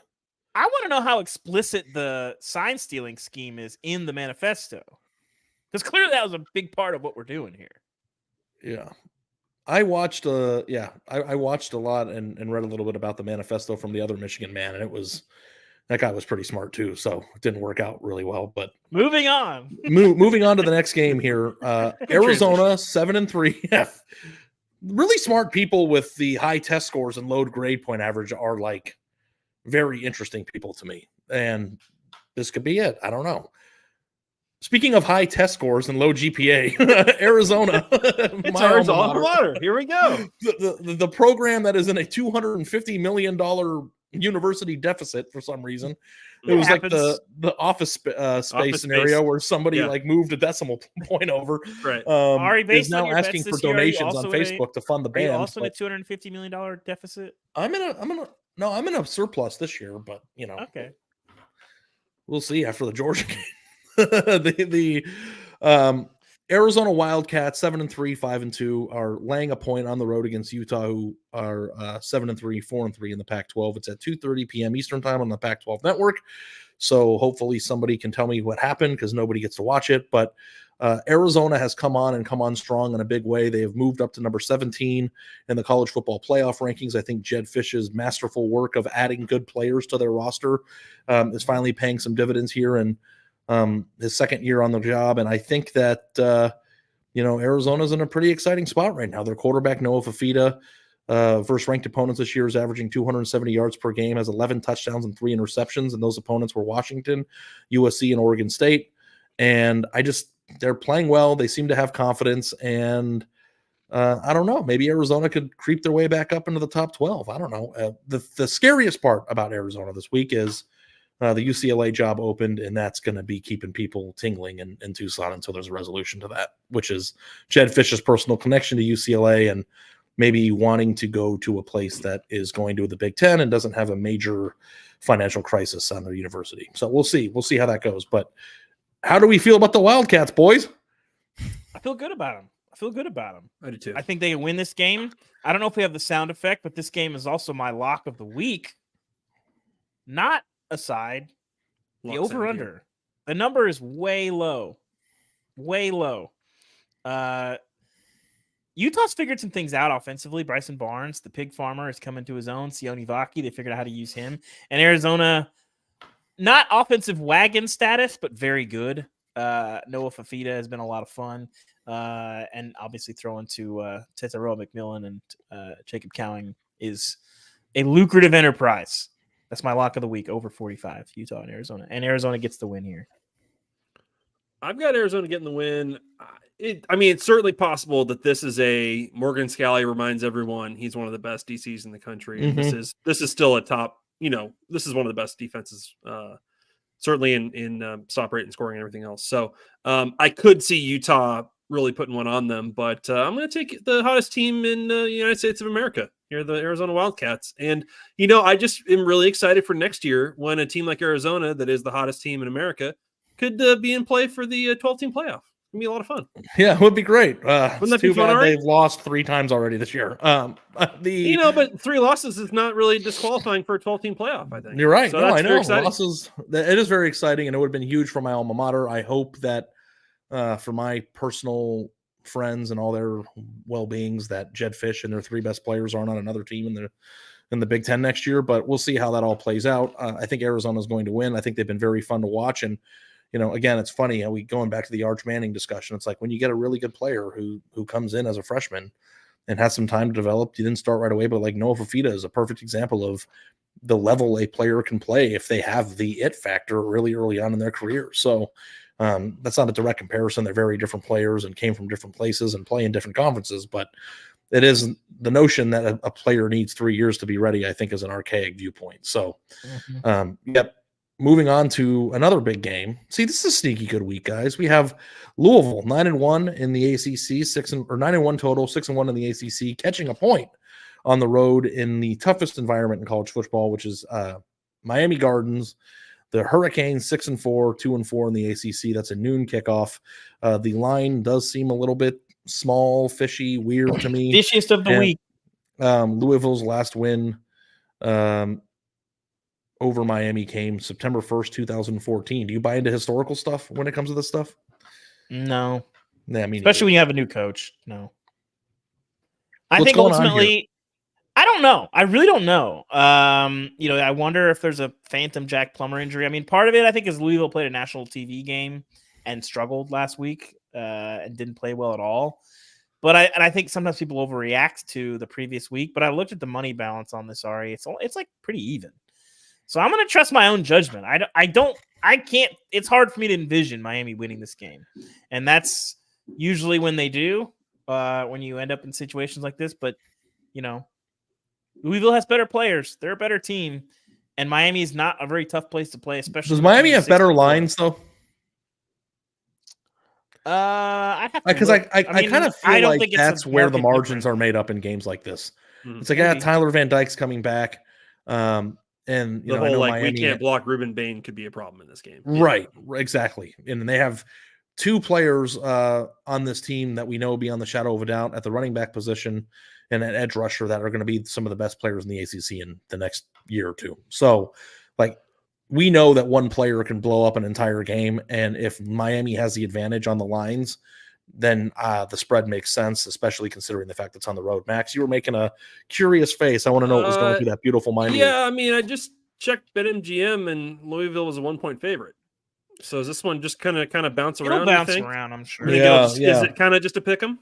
I want to know how explicit the sign stealing scheme is in the manifesto, because clearly that was a big part of what we're doing here. Yeah. I watched I watched a lot and read a little bit about the manifesto from the other Michigan man, and that guy was pretty smart too, so it didn't work out really well. But moving on. moving on to the next game here. Arizona 7-3. Yeah. Really smart people with the high test scores and low grade point average are like very interesting people to me. And this could be it. I don't know. Speaking of high test scores and low GPA, Arizona. It's ours all the water. Here we go. The program that is in a $250 million university deficit for some reason. It was like the office space scenario where somebody like moved a decimal point over. Right. Ari, is now asking for donations on Facebook to fund the band. Are you also in a $250 million deficit? I'm in a surplus this year, but Okay. We'll see after the Georgia game. the Arizona Wildcats 7-3, 5-2 are laying a point on the road against Utah, who are 7-3, 4-3 in the Pac-12. It's at 2:30 p.m. Eastern time on the Pac-12 network. So hopefully somebody can tell me what happened because nobody gets to watch it. But Arizona has come on strong in a big way. They have moved up to number 17 in the college football playoff rankings. I think Jed Fish's masterful work of adding good players to their roster is finally paying some dividends here and his second year on the job. And I think that, Arizona's in a pretty exciting spot right now. Their quarterback, Noah Fafita, versus ranked opponents this year is averaging 270 yards per game, has 11 touchdowns and 3 interceptions. And those opponents were Washington, USC, and Oregon State. And they're playing well. They seem to have confidence. And I don't know, maybe Arizona could creep their way back up into the top 12. I don't know. The scariest part about Arizona this week is the UCLA job opened, and that's going to be keeping people tingling in Tucson until there's a resolution to that, which is Jed Fish's personal connection to UCLA and maybe wanting to go to a place that is going to the Big Ten and doesn't have a major financial crisis on their university. So we'll see. We'll see how that goes. But how do we feel about the Wildcats, boys? I feel good about them. I do too. I think they can win this game. I don't know if we have the sound effect, but this game is also my lock of the week. Not aside, the over-under. The number is way low. Utah's figured some things out offensively. Bryson Barnes, the pig farmer, is coming to his own. Sione Vaki, they figured out how to use him. And Arizona, not offensive wagon status, but very good. Noah Fafita has been a lot of fun. And obviously throwing to Tetaroa McMillan and Jacob Cowing is a lucrative enterprise. That's my lock of the week, over 45, Utah and Arizona. And Arizona gets the win here. I've got Arizona getting the win. It's certainly possible that this is a Morgan Scalley reminds everyone he's one of the best DCs in the country. And this is still a top, this is one of the best defenses, certainly in stop rate and scoring and everything else. So I could see Utah really putting one on them, but I'm going to take the hottest team in the United States of America. Here, the Arizona Wildcats. And, I just am really excited for next year when a team like Arizona, that is the hottest team in America, could be in play for the 12-team playoff. It's going to be a lot of fun. Yeah, it would be great. Wouldn't that be too fun, bad Ari? they've lost 3 times already this year. But 3 losses is not really disqualifying for a 12-team playoff, I think. You're right. So no, I know. Losses, it is very exciting, and it would have been huge for my alma mater. I hope that for my personal friends and all their well-beings that Jed Fish and their 3 best players aren't on another team in the Big Ten next year, but we'll see how that all plays out. I think Arizona is going to win. I think they've been very fun to watch. And, again, it's funny how going back to the Arch Manning discussion. It's like when you get a really good player who comes in as a freshman and has some time to develop, you didn't start right away, but like Noah Fafita is a perfect example of the level a player can play if they have the it factor really early on in their career. So That's not a direct comparison. They're very different players and came from different places and play in different conferences, but it is the notion that a player needs 3 years to be ready, I think, is an archaic viewpoint. So, yep. Moving on to another big game. See, this is a sneaky good week, guys. We have Louisville 9-1 in the ACC, 9-1 total, 6-1 in the ACC, catching a point on the road in the toughest environment in college football, which is Miami Gardens. The Hurricanes 6-4, 2-4 in the ACC. That's a noon kickoff. The line does seem a little bit small, fishy, weird to me. Fishiest of the week. Louisville's last win over Miami came September 1st, 2014. Do you buy into historical stuff when it comes to this stuff? No. Yeah, I mean, especially when you have a new coach. No. I think ultimately, I don't know. I really don't know. I wonder if there's a phantom Jack Plummer injury. I mean, part of it, I think, is Louisville played a national TV game and struggled last week and didn't play well at all. But I think sometimes people overreact to the previous week. But I looked at the money balance on this, Ari. It's like pretty even. So I'm going to trust my own judgment. I can't. It's hard for me to envision Miami winning this game, and that's usually when they do. When you end up in situations like this, but Louisville has better players. They're a better team, and Miami is not a very tough place to play. Especially does Miami have better lines though? I have because I kind of feel like that's where the margins are made up in games like this. It's like Tyler Van Dyke's coming back. And the whole Miami, we can't block Ruben Bain could be a problem in this game. Right, exactly. And they have two players on this team that we know beyond the shadow of a doubt at the running back position and an edge rusher that are going to be some of the best players in the ACC in the next year or two. So, we know that one player can blow up an entire game, and if Miami has the advantage on the lines, then the spread makes sense, especially considering the fact it's on the road. Max, you were making a curious face. I want to know what was going through that beautiful mind. Yeah, I mean, I just checked BetMGM, and Louisville was a 1-point favorite. So is this one just kind of bounce around? It'll bounce around, I'm sure. Yeah. Is it kind of just a pick 'em?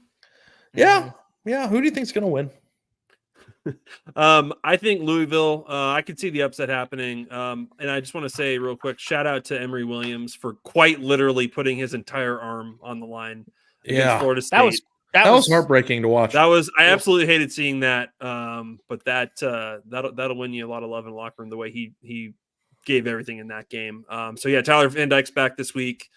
Yeah, yeah. Who do you think's going to win? I think Louisville. I could see the upset happening. And I just want to say real quick, shout out to Emory Williams for quite literally putting his entire arm on the line. Yeah, Florida State. That was heartbreaking to watch. I absolutely hated seeing that. But that'll win you a lot of love in the locker room, the way he gave everything in that game. So yeah, Tyler Van Dyke's back this week.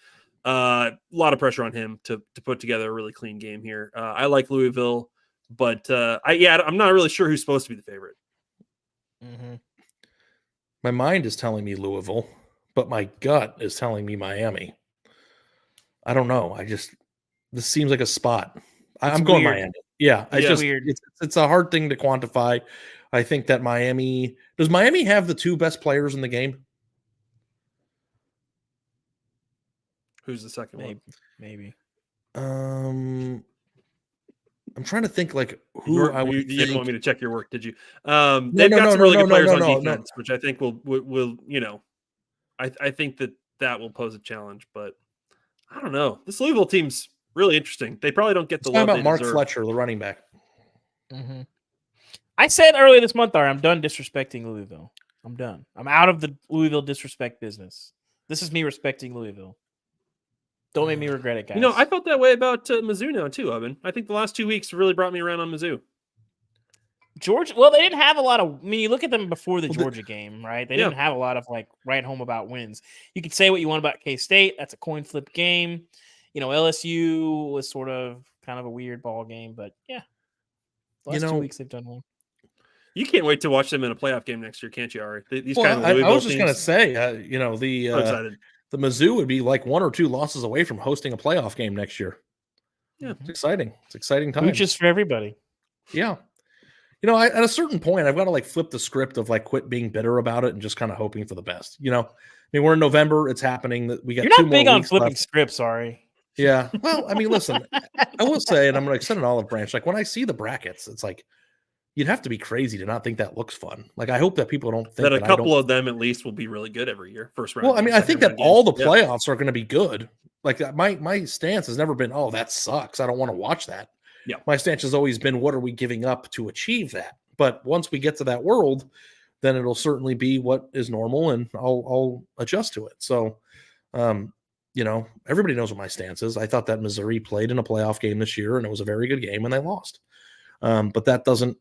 A lot of pressure on him to put together a really clean game here. I like Louisville, but I'm not really sure who's supposed to be the favorite. My mind is telling me Louisville, but my gut is telling me Miami. I don't know. This seems like a spot. I'm going Miami. Yeah, it's a hard thing to quantify. I think that does Miami have the two best players in the game? Who's the second one? Maybe. I'm trying to think who you didn't want me to check your work, did you? They've got some really good players on defense, which I think will I think that will pose a challenge, but I don't know. This Louisville team's really interesting. They probably don't get the love. About Mark Fletcher, the running back. I said earlier this month, I'm done disrespecting Louisville. I'm done. I'm out of the Louisville disrespect business. This is me respecting Louisville. Don't make me regret it, guys. I felt that way about Mizzou now too, Evan. I think the last 2 weeks really brought me around on Mizzou. Georgia, well, they didn't have a lot of. I mean, you look at them before the Georgia game, right? They didn't have a lot of right home about wins. You could say what you want about K-State. That's a coin flip game. LSU was sort of kind of a weird ball game, but yeah, the last 2 weeks they've done well. You can't wait to watch them in a playoff game next year, can't you, Ari? I was just going to say, the Mizzou would be like 1 or 2 losses away from hosting a playoff game next year. Yeah, it's exciting. It's exciting time. Just for everybody. Yeah. At a certain point, I've got to flip the script of quit being bitter about it and just kind of hoping for the best. We're in November. It's happening. That we got. You're not big on flipping scripts, sorry. Yeah. Well, I mean, listen, I will say, and I'm going to extend an olive branch. When I see the brackets, it's you'd have to be crazy to not think that looks fun. I hope that people don't think that a couple of them at least will be really good every year. First round. Well, I mean, I think that all the playoffs are going to be good. My stance has never been, oh, that sucks, I don't want to watch that. Yeah. My stance has always been, what are we giving up to achieve that? But once we get to that world, then it'll certainly be what is normal, and I'll adjust to it. So, everybody knows what my stance is. I thought that Missouri played in a playoff game this year, and it was a very good game, and they lost. But that doesn't,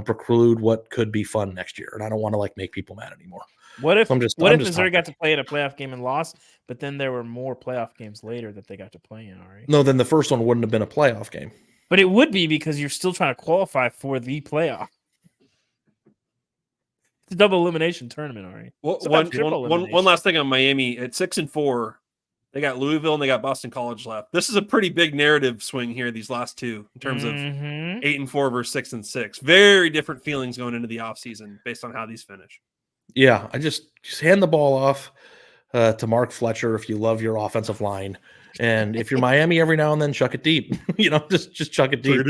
preclude what could be fun next year. And I don't want to make people mad anymore. What if Missouri got to play in a playoff game and lost, but then there were more playoff games later that they got to play in, Ari? No, then the first one wouldn't have been a playoff game. But it would be because you're still trying to qualify for the playoff. It's a double elimination tournament, Ari. Well, one last thing on Miami. At 6-4, they got Louisville and they got Boston College left. This is a pretty big narrative swing here, these last two, in terms of 8-4 versus 6-6. Very different feelings going into the offseason based on how these finish. Yeah, I just hand the ball off to Mark Fletcher if you love your offensive line. And if you're Miami, every now and then, chuck it deep. Just chuck it deep.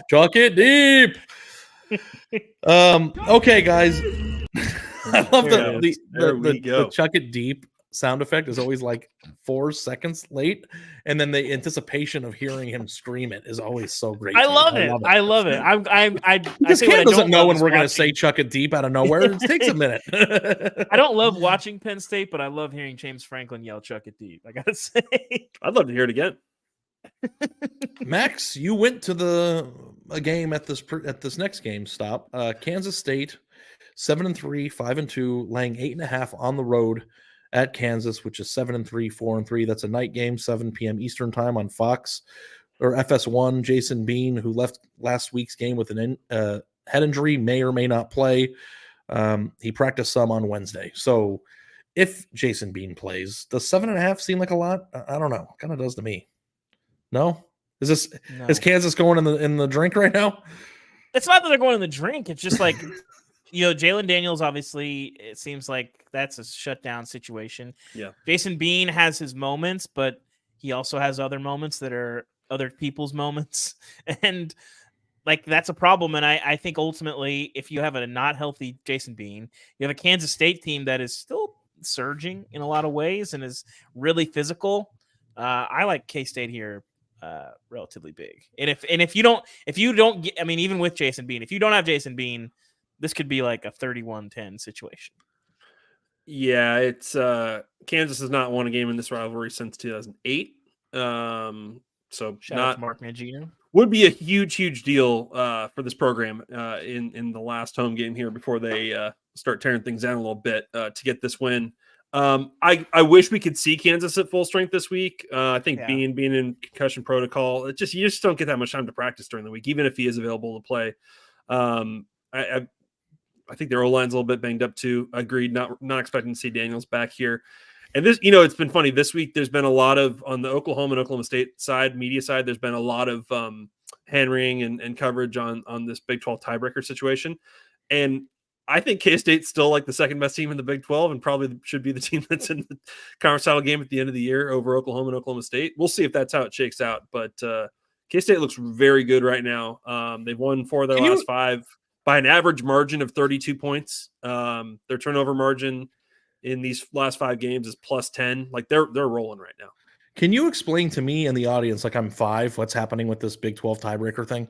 Chuck it deep. Okay, guys. I love the chuck it deep sound effect is always 4 seconds late, and then the anticipation of hearing him scream it is always so great. I love it. Because Cam doesn't know when we're going to say chuck it deep out of nowhere. It takes a minute. I don't love watching Penn State, but I love hearing James Franklin yell chuck it deep. I gotta say, I'd love to hear it again. Max, you went to a game at this next game stop. Kansas State 7-3, 5-2, laying 8.5 on the road at Kansas, which is 7-3, 4-3. That's a night game, 7 p.m. Eastern time on Fox or FS1. Jason Bean, who left last week's game with an head injury, may or may not play. He practiced some on Wednesday. So if Jason Bean plays, does 7.5 seem like a lot? I don't know. Kind of does to me. No? Is Kansas going in the drink right now? It's not that they're going in the drink. It's just Jalen Daniels, obviously, it seems like that's a shutdown situation. Yeah. Jason Bean has his moments, but he also has other moments that are other people's moments. And that's a problem. And I think ultimately, if you have a not healthy Jason Bean, you have a Kansas State team that is still surging in a lot of ways and is really physical. I like K-State here relatively big. And if you don't get, even with Jason Bean, if you don't have Jason Bean, this could be like a 31-10 situation. Yeah, it's Kansas has not won a game in this rivalry since 2008. So shout out to Mark Mangino. Would be a huge deal for this program in the last home game here before they start tearing things down a little bit to get this win. I wish we could see Kansas at full strength this week. I think being in concussion protocol, you just don't get that much time to practice during the week, even if he is available to play. I think their O-line's a little bit banged up too. Agreed. Not expecting to see Daniels back here. And this, it's been funny this week. There's been a lot of, on the Oklahoma and Oklahoma State side, media side, there's been a lot of hand-wringing and coverage on this Big 12 tiebreaker situation. And I think K-State's still the second best team in the Big 12 and probably should be the team that's in the conference title game at the end of the year over Oklahoma and Oklahoma State. We'll see if that's how it shakes out. But K-State looks very good right now. They've won 4 of their last 5 by an average margin of 32 points. Their turnover margin in these last 5 games is plus 10. They're rolling right now. Can you explain to me and the audience, I'm 5, what's happening with this Big 12 tiebreaker thing?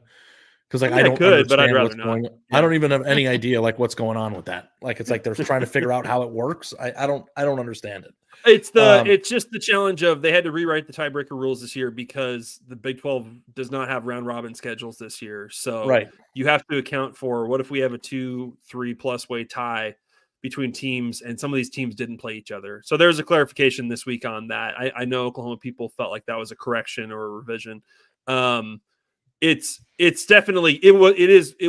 Because I don't but I'd rather not. Yeah. I don't even have any idea what's going on with that. It's they're trying to figure out how it works. I don't understand it. It's just the challenge of they had to rewrite the tiebreaker rules this year because the Big 12 does not have round robin schedules this year. So you have to account for what if we have a 2-3+ way tie between teams and some of these teams didn't play each other. So there's a clarification this week on that. I know Oklahoma people felt like that was a correction or a revision. It's definitely it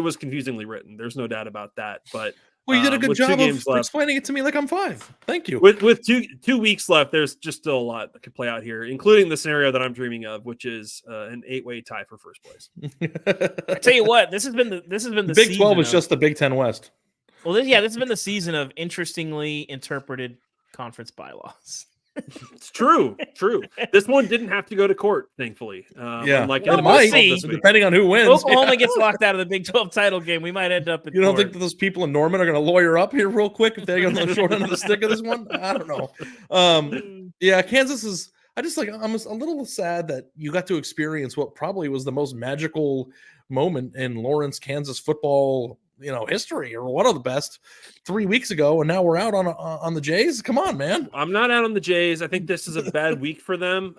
was confusingly written. There's no doubt about that. But you did a good job of explaining it to me like I'm 5. Thank you. With two weeks left, there's just still a lot that could play out here, including the scenario that I'm dreaming of, which is an 8-way tie for first place. I tell you what, this has been the Big 12 is just the Big 10 West. Well, this has been the season of interestingly interpreted conference bylaws. It's true. This one didn't have to go to court, thankfully. It might, depending on who wins. Oklahoma gets locked out of the Big 12 title game. We might end up in You don't court. think that those people in Norman are going to lawyer up here real quick if they get on the short end of the stick of this one? I don't know. Kansas is. I'm a little sad that you got to experience what probably was the most magical moment in Lawrence, Kansas football history, or one of the best 3 weeks ago, and now we're out on the Jays. Come on, man. I'm not out on the Jays. I think this is a bad week for them.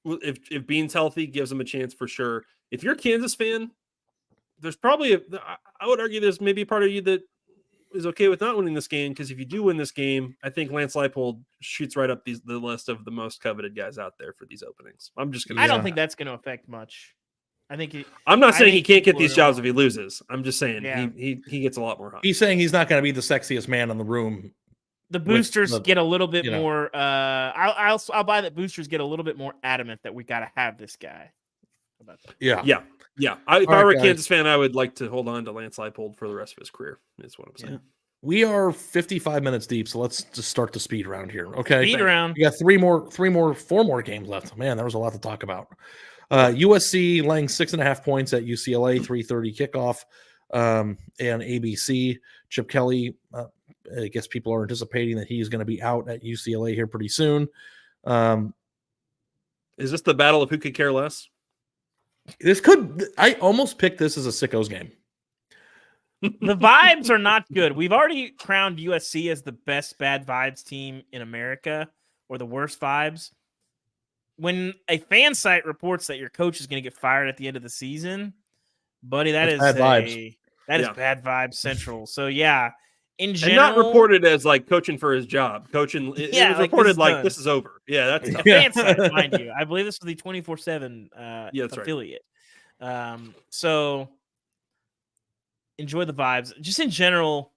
If Bean's healthy, gives them a chance for sure. If you're a Kansas fan, there's probably I would argue there's maybe a part of you that is okay with not winning this game, because if you do win this game, I think Lance Leipold shoots right up the list of the most coveted guys out there for these openings. I'm just gonna. I don't think that's going to affect much. I'm not saying he can't get these jobs if he loses. I'm just saying he gets a lot more hot. He's saying he's not going to be the sexiest man in the room. The boosters get a little bit more. I'll buy that. Boosters get a little bit more adamant that we got to have this guy. Yeah. If I were a Kansas fan, I would like to hold on to Lance Leipold for the rest of his career. Is what I'm saying. Yeah. We are 55 minutes deep, so let's just start the speed round here. Okay. Speed round. We got four more games left. Man, there was a lot to talk about. USC laying 6.5 points at UCLA, 3:30 kickoff, and ABC. Chip Kelly. I guess people are anticipating that he's going to be out at UCLA here pretty soon. Is this the battle of who could care less? I almost picked this as a sickos game. The vibes are not good. We've already crowned USC as the best bad vibes team in America, or the worst vibes. When a fan site reports that your coach is going to get fired at the end of the season, buddy, that's bad vibes. That is bad vibes central. So yeah, in general, and not reported as like coaching for his job. Coaching, it was reported like this is over. Yeah, that's a fan site, mind you. I believe this was the 24/7 affiliate. Right. So enjoy the vibes. Just in general,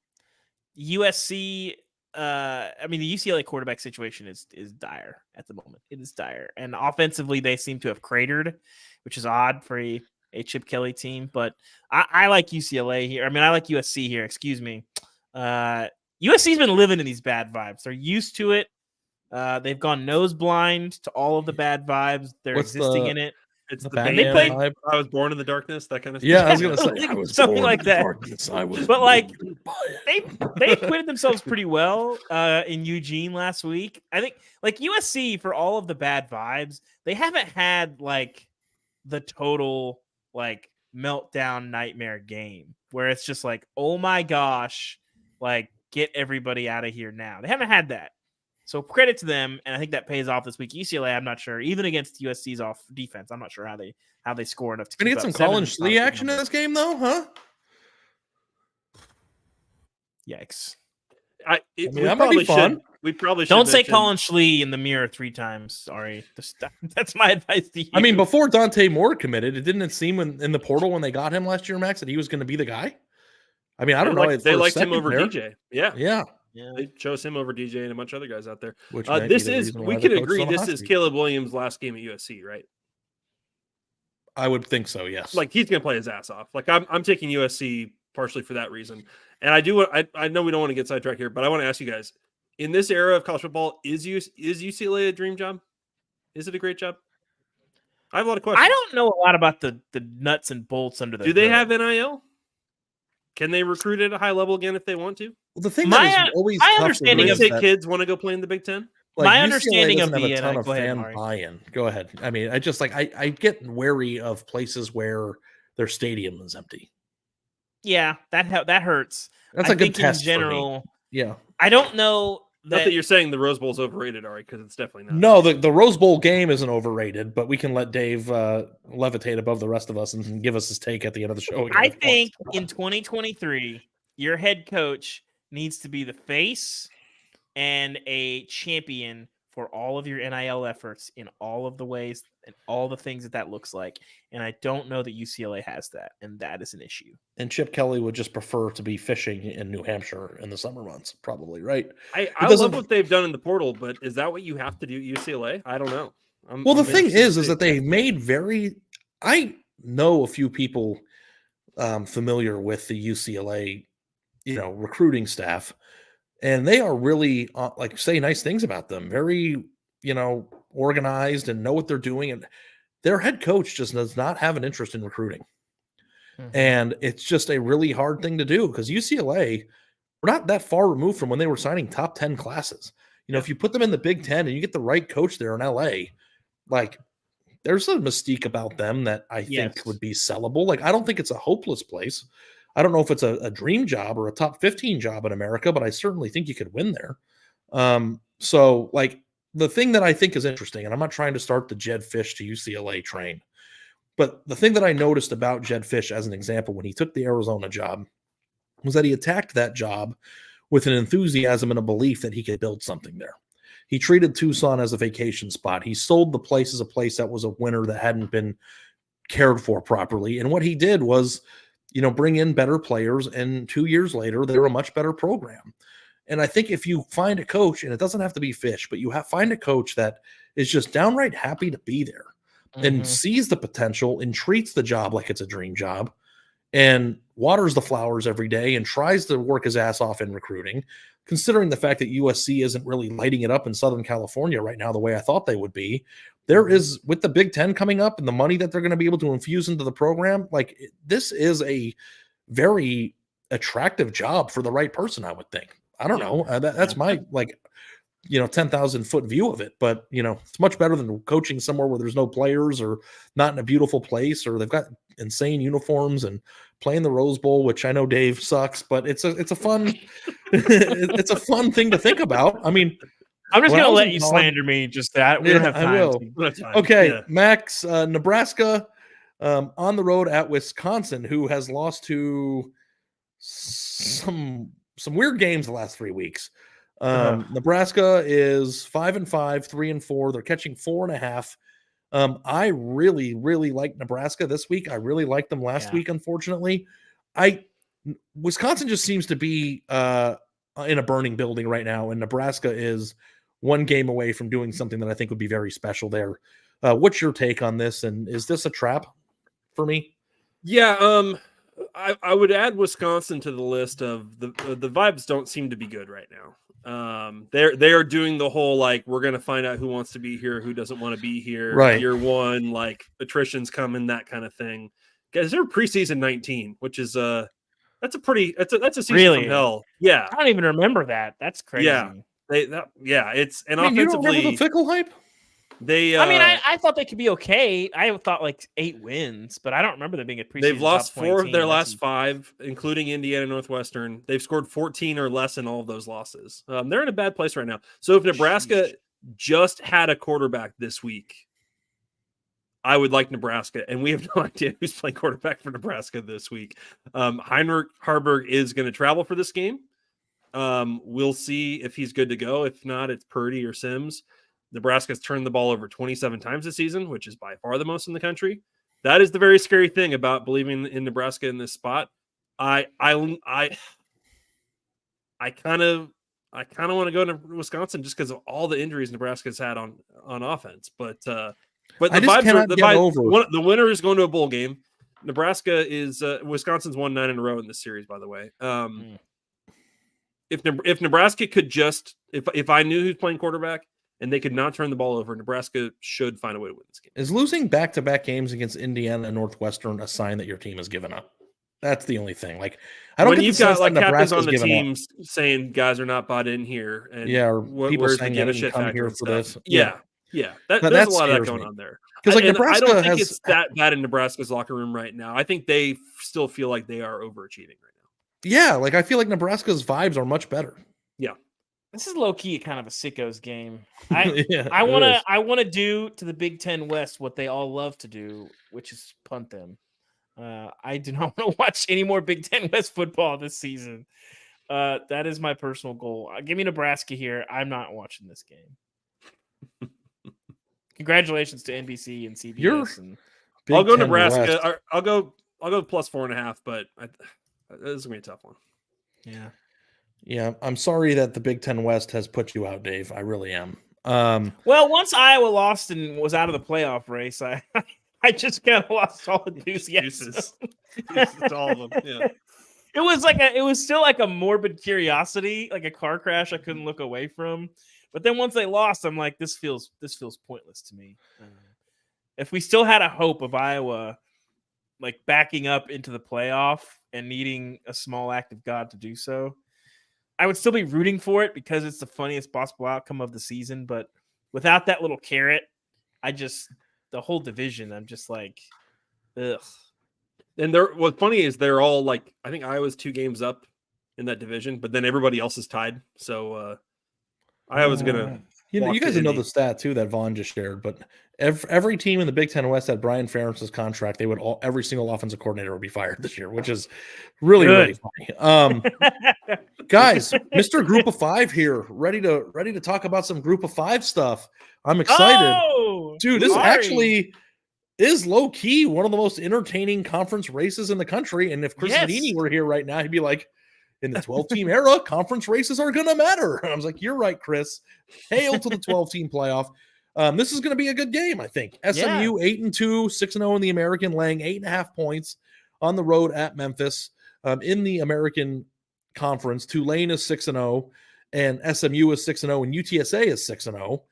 USC. The UCLA quarterback situation is dire at the moment. It is dire, and offensively they seem to have cratered, which is odd for a Chip Kelly team. But I like UCLA here. I like USC here. Excuse me. USC's been living in these bad vibes. They're used to it. They've gone nose blind to all of the bad vibes. They're existing in it. It's the band vibe. I was born in the darkness, that kind of stuff. Yeah, I was gonna say I was something like that. But like they acquitted themselves pretty well in Eugene last week. I think like USC, for all of the bad vibes, they haven't had like the total like meltdown nightmare game where it's just like, oh my gosh, like get everybody out of here now. They haven't had that. So credit to them, and I think that pays off this week. UCLA, I'm not sure. Even against USC's off defense, I'm not sure how they score enough to. Can you get some Colin Schlee action in this game, though? Huh? Yikes! That might be fun. We probably should don't say Colin Schlee in the mirror 3 times. Sorry, that's my advice to you. Before Dante Moore committed, didn't seem in the portal when they got him last year, Max, that he was going to be the guy? I don't know. They liked him over DJ. Yeah. Yeah, they chose him over DJ and a bunch of other guys out there. We can agree, this is Caleb Williams' last game at USC, right? I would think so, yes. Like, he's going to play his ass off. Like, I'm taking USC partially for that reason. And I know we don't want to get sidetracked here, but I want to ask you guys, in this era of college football, is UCLA a dream job? Is it a great job? I have a lot of questions. I don't know a lot about the nuts and bolts under the Do they have NIL? Can they recruit at a high level again if they want to? Well, the thing that is always my understanding of that kids want to go play in the Big Ten. Like, my UCLA understanding of the ton of fan buy-in. Go ahead. I just I get wary of places where their stadium is empty. Yeah, that hurts. That's a good test in general. Yeah, I don't know. Not that you're saying the Rose Bowl is overrated, Ari, because it's definitely not. No, the Rose Bowl game isn't overrated, but we can let Dave levitate above the rest of us and give us his take at the end of the show. I think in 2023, your head coach needs to be the face and a champion for all of your NIL efforts in all of the ways and all the things that looks like. And I don't know that UCLA has that, and that is an issue. And Chip Kelly would just prefer to be fishing in New Hampshire in the summer months, probably, right? I love what they've done in the portal, but is that what you have to do at UCLA? I don't know. The thing is that they made I know a few people familiar with the UCLA, recruiting staff, and they are really say nice things about them. Very, organized and know what they're doing. And their head coach just does not have an interest in recruiting. Mm-hmm. And it's just a really hard thing to do because UCLA, we're not that far removed from when they were signing top 10 classes. If you put them in the Big Ten and you get the right coach there in LA, like there's a mystique about them that I think would be sellable. Like, I don't think it's a hopeless place. I don't know if it's a dream job or a top 15 job in America, but I certainly think you could win there. So like the thing that I think is interesting, and I'm not trying to start the Jed Fish to UCLA train, but the thing that I noticed about Jed Fish as an example, when he took the Arizona job, was that he attacked that job with an enthusiasm and a belief that he could build something there. He treated Tucson as a vacation spot. He sold the place as a place that was a winner that hadn't been cared for properly. And what he did was, bring in better players. And 2 years later, they're a much better program. And I think if you find a coach, and it doesn't have to be Fish, but find a coach that is just downright happy to be there and sees the potential and treats the job like it's a dream job and waters the flowers every day and tries to work his ass off in recruiting, considering the fact that USC isn't really lighting it up in Southern California right now the way I thought they would be. There is, with the Big Ten coming up and the money that they're going to be able to infuse into the program, like this is a very attractive job for the right person, I would think. I don't know. That's my 10,000 foot view of it, but it's much better than coaching somewhere where there's no players or not in a beautiful place, or they've got insane uniforms and playing the Rose Bowl, which I know Dave sucks, but it's a fun, it's a fun thing to think about. I mean, I'm just going to let you slander me just that. We don't have time. I will. Okay. Max, Nebraska, on the road at Wisconsin, who has lost to some weird games the last 3 weeks. Nebraska is 5-5, 3-4. They're catching 4.5. I really, really like Nebraska this week. I really liked them last week. Unfortunately, Wisconsin just seems to be in a burning building right now, and Nebraska is one game away from doing something that I think would be very special there. What's your take on this? And is this a trap for me? Yeah. I would add Wisconsin to the list of the vibes don't seem to be good right now. They are doing the whole, like, we're going to find out who wants to be here, who doesn't want to be here. Right. Year one, like attrition's coming, that kind of thing. Guys, they're preseason 19, which is that's a season really? From hell. Yeah. I don't even remember that. That's crazy. Yeah. It's and offensively, you don't remember the Fickle hype? I thought they could be okay. I thought like 8 wins, but I don't remember them being a preseason. They've lost top 4 of their last 5, including Indiana Northwestern. They've scored 14 or less in all of those losses. They're in a bad place right now. So if Nebraska just had a quarterback this week, I would like Nebraska, and we have no idea who's playing quarterback for Nebraska this week. Heinrich Harburg is going to travel for this game. We'll see if he's good to go. If not, it's Purdy or Sims. Nebraska's turned the ball over 27 times this season, which is by far the most in the country. That is the very scary thing about believing in Nebraska in this spot. I kind of want to go to Wisconsin just because of all the injuries Nebraska's had on offense. But the vibes the winner is going to a bowl game. Nebraska is Wisconsin's won 9 in a row in this series, by the way. If Nebraska could just if I knew who's playing quarterback and they could not turn the ball over, Nebraska should find a way to win this game. Is losing back-to-back games against Indiana and Northwestern a sign that your team has given up? That's the only thing. Like, I don't. When you've got like captains on the teams saying guys are not bought in here, and or people saying I didn't come here for this. Yeah. There's a lot of that going on there. Because Nebraska I don't think it's that bad in Nebraska's locker room right now. I think they still feel like they are overachieving right now. Yeah, like I feel like Nebraska's vibes are much better. Yeah. This is low key kind of a sickos game. I want to do to the Big Ten West what they all love to do, which is punt them. I do not want to watch any more Big Ten West football this season. That is my personal goal. Give me Nebraska here. I'm not watching this game. Congratulations to NBC and CBS. I'll go Nebraska. I'll go plus 4.5, but this is gonna be a tough one. Yeah, I'm sorry that the Big Ten West has put you out, Dave. I really am. Well, once Iowa lost and was out of the playoff race, I just kind of lost all enthusiasm. All of them. Yeah. It was still like a morbid curiosity, like a car crash I couldn't look away from. But then once they lost, I'm like, this feels pointless to me. If we still had a hope of Iowa like backing up into the playoff and needing a small act of God to do so, I would still be rooting for it because it's the funniest possible outcome of the season. But without that little carrot, the whole division, I'm just like, ugh. And what's funny is they're all like, I think Iowa's 2 games up in that division, but then everybody else is tied. So Iowa's gonna. You guys know the stat too that Vaughn just shared, but every team in the Big Ten West had Brian Ferentz's contract. Every single offensive coordinator would be fired this year, which is really funny. Guys, Mr. Group of 5 here, ready to talk about some Group of 5 stuff. I'm excited, dude. This actually is low key one of the most entertaining conference races in the country. And if Chris Medini were here right now, he'd be like, in the 12-team era, conference races are going to matter. And I was like, you're right, Chris. Hail to the 12-team playoff. This is going to be a good game, I think. SMU 8-2, 6-0 in the American, laying 8.5 points on the road at Memphis. In the American Conference, Tulane is 6-0, and SMU is 6-0, and UTSA is 6-0.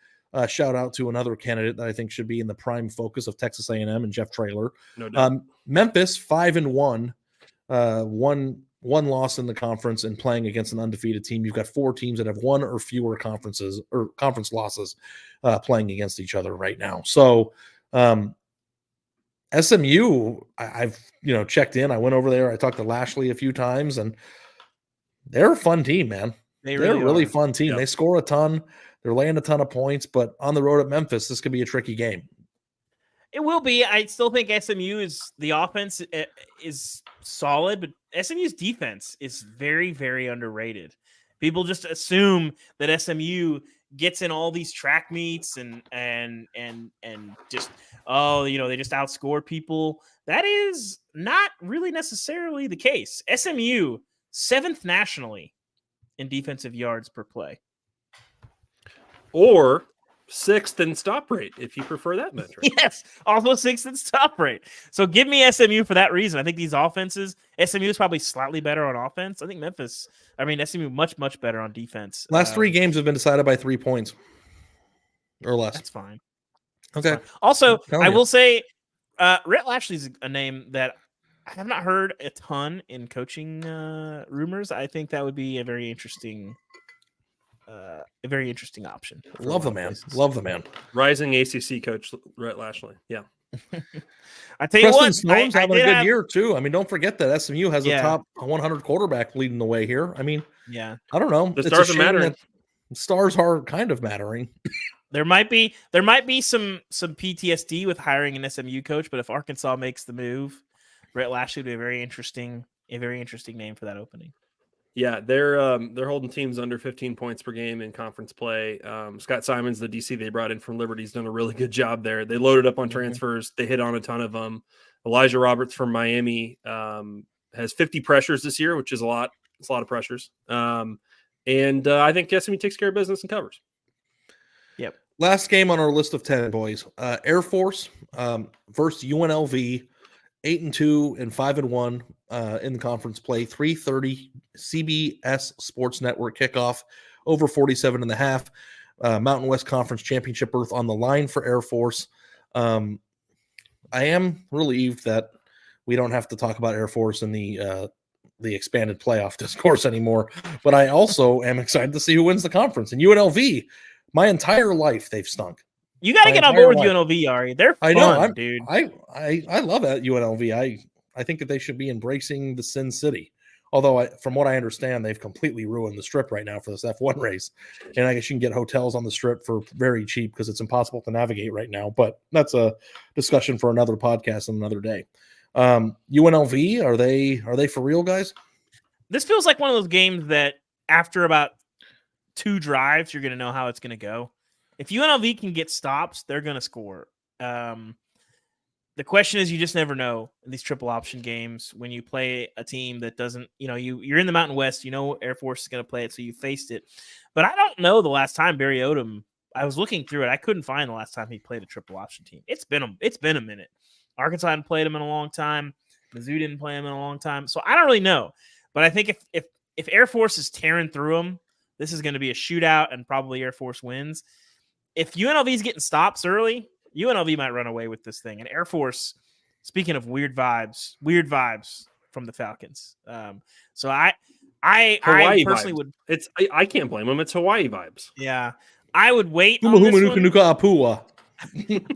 Shout out to another candidate that I think should be in the prime focus of Texas A&M and Jeff Traylor. No doubt. Memphis 5-1, one loss in the conference and playing against an undefeated team. You've got 4 teams that have 1 or fewer conference losses playing against each other right now. So SMU, I've checked in. I went over there. I talked to Lashley a few times, and they're a fun team, man. They're a really fun team. Yep. They score a ton. They're laying a ton of points, but on the road at Memphis, this could be a tricky game. It will be. I still think SMU the offense is solid, but SMU's defense is very, very underrated. People just assume that SMU gets in all these track meets and just they just outscore people. That is not really necessarily the case. SMU 7th nationally in defensive yards per play, or 6th in stop rate, if you prefer that metric. Yes, also 6th in stop rate. So give me SMU for that reason. I think these offenses, SMU is probably slightly better on offense. I think SMU much, much better on defense. Last 3 games have been decided by 3 points or less. That's fine. Okay. That's fine. Also, I will say Rhett Lashley's a name that I have not heard a ton in coaching rumors. I think that would be a very interesting option. Love the man. Love the man. Rising ACC coach Rhett Lashley. Yeah. I tell you Preston what, Snows having a good year too. I mean, don't forget that SMU has a top 100 quarterback leading the way here. I mean, I don't know. The stars are mattering. Stars are kind of mattering. There might be some PTSD with hiring an SMU coach, but if Arkansas makes the move, Rhett Lashley would be a very interesting name for that opening. Yeah, they're holding teams under 15 points per game in conference play. Scott Simons, the DC they brought in from Liberty's done a really good job there. They loaded up on transfers. They hit on a ton of them. Elijah Roberts from Miami has 50 pressures this year, which is a lot. It's a lot of pressures. And I think SMU takes care of business and covers. Yep. Last game on our list of 10, boys. Air Force versus UNLV. 8-2 and 5-1 in the conference play. 3:30 CBS Sports Network kickoff, over 47.5. Mountain West Conference championship berth on the line for Air Force. I am relieved that we don't have to talk about Air Force in the expanded playoff discourse anymore. But I also am excited to see who wins the conference. And UNLV, my entire life they've stunk. You got to get on board with UNLV, Ari. They're fun, dude. I love that UNLV. I think that they should be embracing the Sin City. Although, from what I understand, they've completely ruined the Strip right now for this F1 race. And I guess you can get hotels on the Strip for very cheap because it's impossible to navigate right now. But that's a discussion for another podcast on another day. UNLV, are they for real, guys? This feels like one of those games that after about 2 drives, you're going to know how it's going to go. If UNLV can get stops, they're going to score. The question is, you just never know in these triple option games when you play a team that doesn't, you're in the Mountain West, Air Force is going to play it, so you faced it. But I don't know the last time Barry Odom, I was looking through it. I couldn't find the last time he played a triple option team. It's been a minute. Arkansas hadn't played him in a long time. Mizzou didn't play him in a long time. So I don't really know. But I think if Air Force is tearing through them, this is going to be a shootout and probably Air Force wins. If UNLV is getting stops early, UNLV might run away with this thing. And Air Force, speaking of weird vibes from the Falcons. So I personally vibes. would. I can't blame them. It's Hawaii vibes. Yeah, I would wait on this one.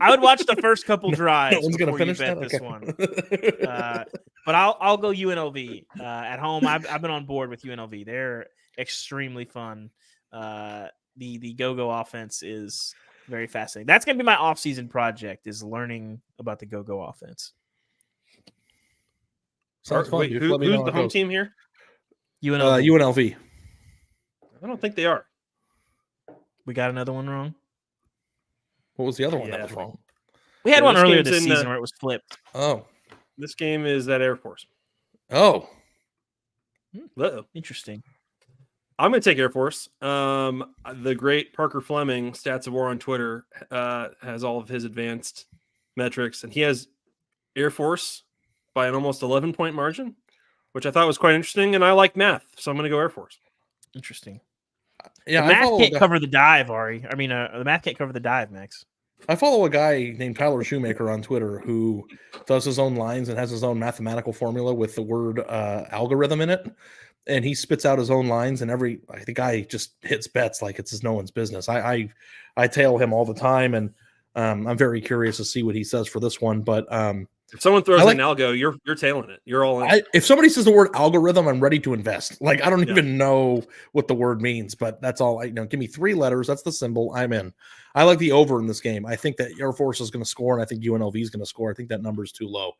I would watch the first couple drives. No one's going to before you finish bet that. this Okay. one. But I'll go UNLV at home. I've been on board with UNLV. They're extremely fun. The go-go offense is very fascinating. That's going to be my off-season project, is learning about the go-go offense. Sounds fun. Wait, Dude. who's Let me know how the it home goes. team here? UNLV. UNLV. I don't think they are. We got another one wrong. What was the other one that Yeah. was wrong? We had Yeah, one this earlier game's this in season the- where it was flipped. Oh. This game is at Air Force. Oh. Uh-oh. Interesting. I'm going to take Air Force. The great Parker Fleming, Stats of War on Twitter, has all of his advanced metrics, and he has Air Force by an almost 11-point margin, which I thought was quite interesting, and I like math, so I'm going to go Air Force. Interesting. Yeah, the I math follow, can't cover the dive, Ari. I mean, the math can't cover the dive, Max. I follow a guy named Tyler Shoemaker on Twitter who does his own lines and has his own mathematical formula with the word algorithm in it. And he spits out his own lines, and the guy just hits bets like it's no one's business. I tail him all the time, and I'm very curious to see what he says for this one. But if someone throws like, an algo, you're tailing it. You're all in. if somebody says the word algorithm, I'm ready to invest. Like, I don't Yeah. even know what the word means, but that's all. Give me 3 letters. That's the symbol. I'm in. I like the over in this game. I think that Air Force is going to score, and I think UNLV is going to score. I think that number is too low.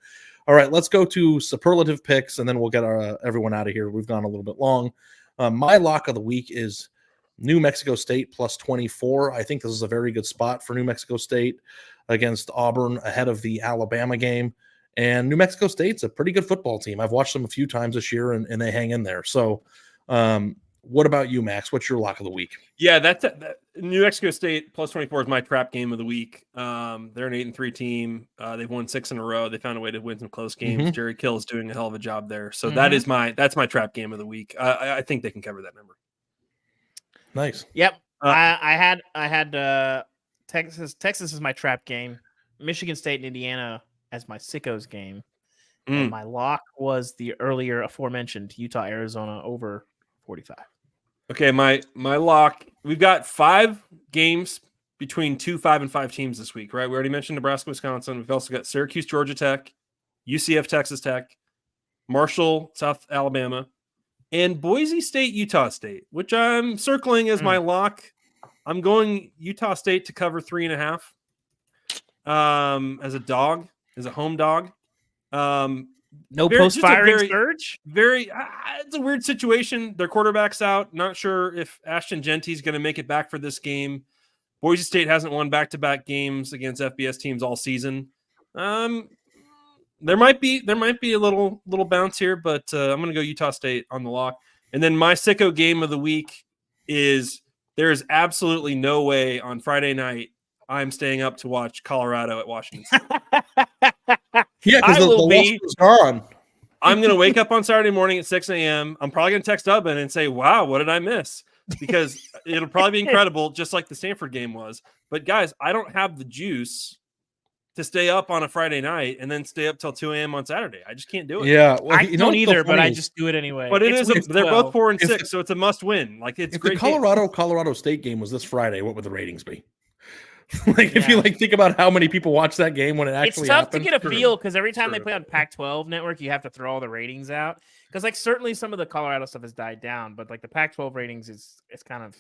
All right, let's go to superlative picks, and then we'll get everyone out of here. We've gone a little bit long. My lock of the week is New Mexico State plus 24. I think this is a very good spot for New Mexico State against Auburn ahead of the Alabama game. And New Mexico State's a pretty good football team. I've watched them a few times this year, and they hang in there. So what about you, Max? What's your lock of the week? Yeah, that New Mexico State plus 24 is my trap game of the week. They're an 8-3 team. They've won 6 in a row. They found a way to win some close games. Mm-hmm. Jerry Kill is doing a hell of a job there. So that's my trap game of the week. I think they can cover that number. Nice. Yep. I had Texas. Texas is my trap game. Michigan State and Indiana as my sickos game. And my lock was the earlier aforementioned Utah Arizona over 45. Okay, my lock. We've got 5 games between 2 5-5 teams this week, right? We already mentioned Nebraska, Wisconsin. We've also got Syracuse, Georgia Tech, UCF, Texas Tech, Marshall, South Alabama, and Boise State, Utah State, which I'm circling as my lock. I'm going Utah State to cover 3.5 as a dog, as a home dog. No post-firing surge? It's a weird situation. Their quarterback's out. Not sure if Ashton Genty's going to make it back for this game. Boise State hasn't won back-to-back games against FBS teams all season. There might be a little bounce here, but I'm going to go Utah State on the lock. And then my sicko game of the week is there is absolutely no way on Friday night I'm staying up to watch Colorado at Washington State. Yeah, because the luster's gone. I'm going to wake up on Saturday morning at 6 a.m. I'm probably going to text Ubben and say, wow, what did I miss? Because it'll probably be incredible, just like the Stanford game was. But, guys, I don't have the juice to stay up on a Friday night and then stay up till 2 a.m. on Saturday. I just can't do it. Yeah. Well, I don't either, but I just do it anyway. But they're both 4 and 6, so it's a must win. Like, it's if great. The Colorado State game was this Friday, what would the ratings be? If you think about how many people watch that game when it actually happens. It's tough to get a feel because every time they play on Pac-12 network, you have to throw all the ratings out. Because certainly some of the Colorado stuff has died down, but the Pac-12 ratings it's kind of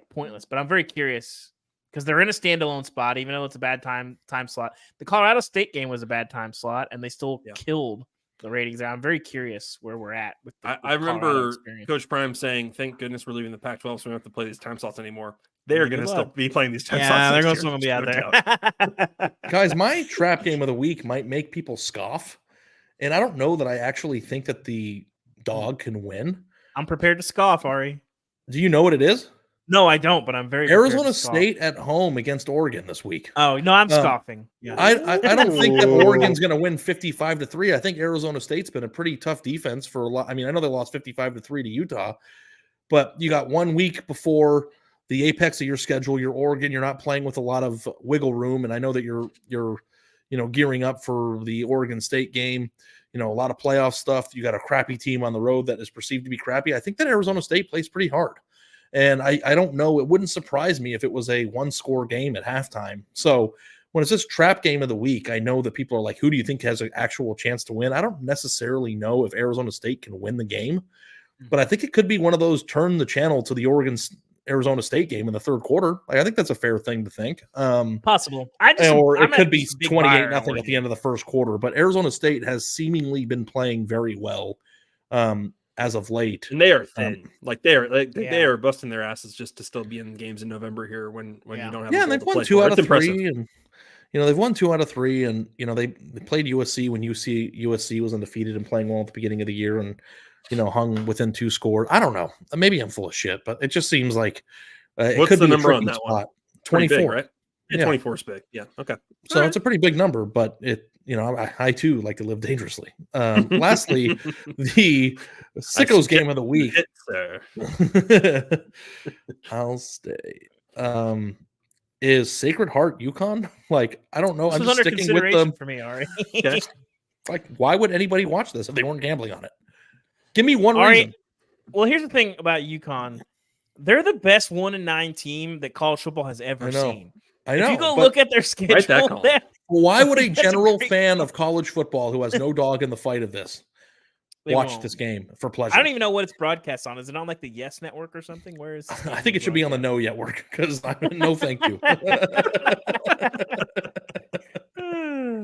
pointless. But I'm very curious because they're in a standalone spot, even though it's a bad time slot. The Colorado State game was a bad time slot, and they still killed the ratings. I'm very curious where we're at with I remember Coach Prime saying, "Thank goodness we're leaving the Pac-12, so we don't have to play these time slots anymore." They're going to still be playing these time slots. Yeah, they're still going to be out there. Guys, my trap game of the week might make people scoff, and I don't know that I actually think that the dog can win. I'm prepared to scoff, Ari. Do you know what it is? No, I don't, but I'm very Arizona State at home against Oregon this week. Oh, no, I'm scoffing. Yeah. I don't think that Oregon's going to win 55-3. I think Arizona State's been a pretty tough defense for a lot. I mean, I know they lost 55-3 to Utah, but you got 1 week before the apex of your schedule. You're Oregon. You're not playing with a lot of wiggle room, and I know that you're gearing up for the Oregon State game. A lot of playoff stuff. You got a crappy team on the road that is perceived to be crappy. I think that Arizona State plays pretty hard. And I don't know. It wouldn't surprise me if it was a one-score game at halftime. So when it's this trap game of the week, I know that people are like, who do you think has an actual chance to win? I don't necessarily know if Arizona State can win the game, but I think it could be one of those turn the channel to the Arizona State game in the third quarter. Like, I think that's a fair thing to think. Possible. Or it I'm could be just a big 28-0 buyer at the end of the first quarter. But Arizona State has seemingly been playing very well as of late. And they are thin. They are busting their asses just to still be in games in November here when you don't have. Yeah, and they've won 2 out of 3, and they've won 2 out of 3, and they played USC when USC was undefeated and playing well at the beginning of the year, and hung within 2 scores. I don't know. Maybe I'm full of shit, but it just seems like it what's could the be number a on that spot. one? 24, big, right? Yeah, 24 is big. Yeah, okay. So it's a pretty big number, but I too like to live dangerously. Lastly, the Sickos game of the week. I'll stay. Is Sacred Heart UConn? Like, I don't know. This I'm was just under sticking with them. for me, Ari. Okay. Like, why would anybody watch this if they weren't gambling on it? Give me one Ari, reason. Well, here's the thing about UConn. They're the best 1-9 team that college football has ever seen. I know. If you go look at their schedule, why would a general fan of college football who has no dog in the fight of this watch this game for pleasure? I don't even know what it's broadcast on. Is it on like the Yes Network or something? Where is this? I think it should be on the No Network because no, thank you.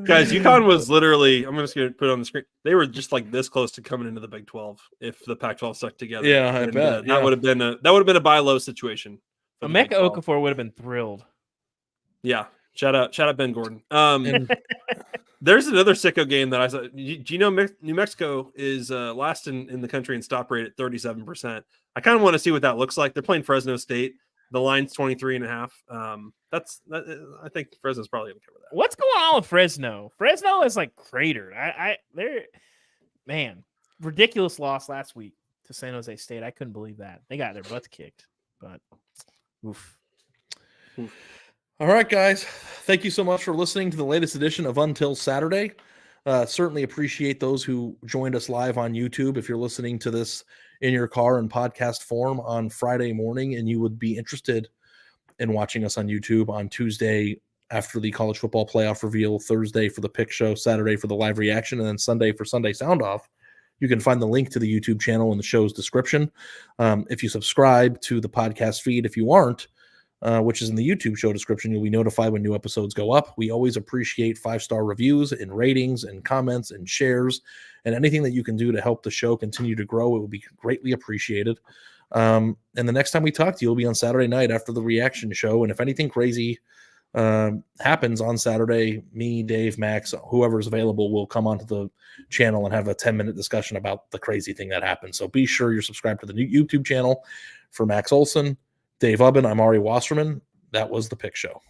Guys, UConn was literally, I'm just going to put it on the screen. They were just like this close to coming into the Big 12 if the Pac-12 stuck together. Yeah, I bet. That would have been a buy low situation. Emeka Okafor would have been thrilled. Yeah. Shout out Ben Gordon. There's another sicko game that I saw. Do you know New Mexico is last in the country in stop rate at 37%? I kind of want to see what that looks like. They're playing Fresno State. The line's 23.5. I think Fresno's probably going to cover that. What's going on with Fresno? Fresno is like cratered. They're ridiculous loss last week to San Jose State. I couldn't believe that. They got their butts kicked, but oof. All right, guys. Thank you so much for listening to the latest edition of Until Saturday. Certainly appreciate those who joined us live on YouTube. If you're listening to this in your car in podcast form on Friday morning and you would be interested in watching us on YouTube on Tuesday after the college football playoff reveal, Thursday for the pick show, Saturday for the live reaction, and then Sunday for Sunday Sound Off, you can find the link to the YouTube channel in the show's description. If you subscribe to the podcast feed, if you aren't, which is in the YouTube show description, you'll be notified when new episodes go up. We always appreciate 5-star reviews and ratings and comments and shares and anything that you can do to help the show continue to grow. It would be greatly appreciated. And the next time we talk to you will be on Saturday night after the reaction show. And if anything crazy happens on Saturday, me, Dave, Max, whoever's available will come onto the channel and have a 10-minute discussion about the crazy thing that happened. So be sure you're subscribed to the new YouTube channel. For Max Olson, Dave Ubben, I'm Ari Wasserman. That was the Pick Show.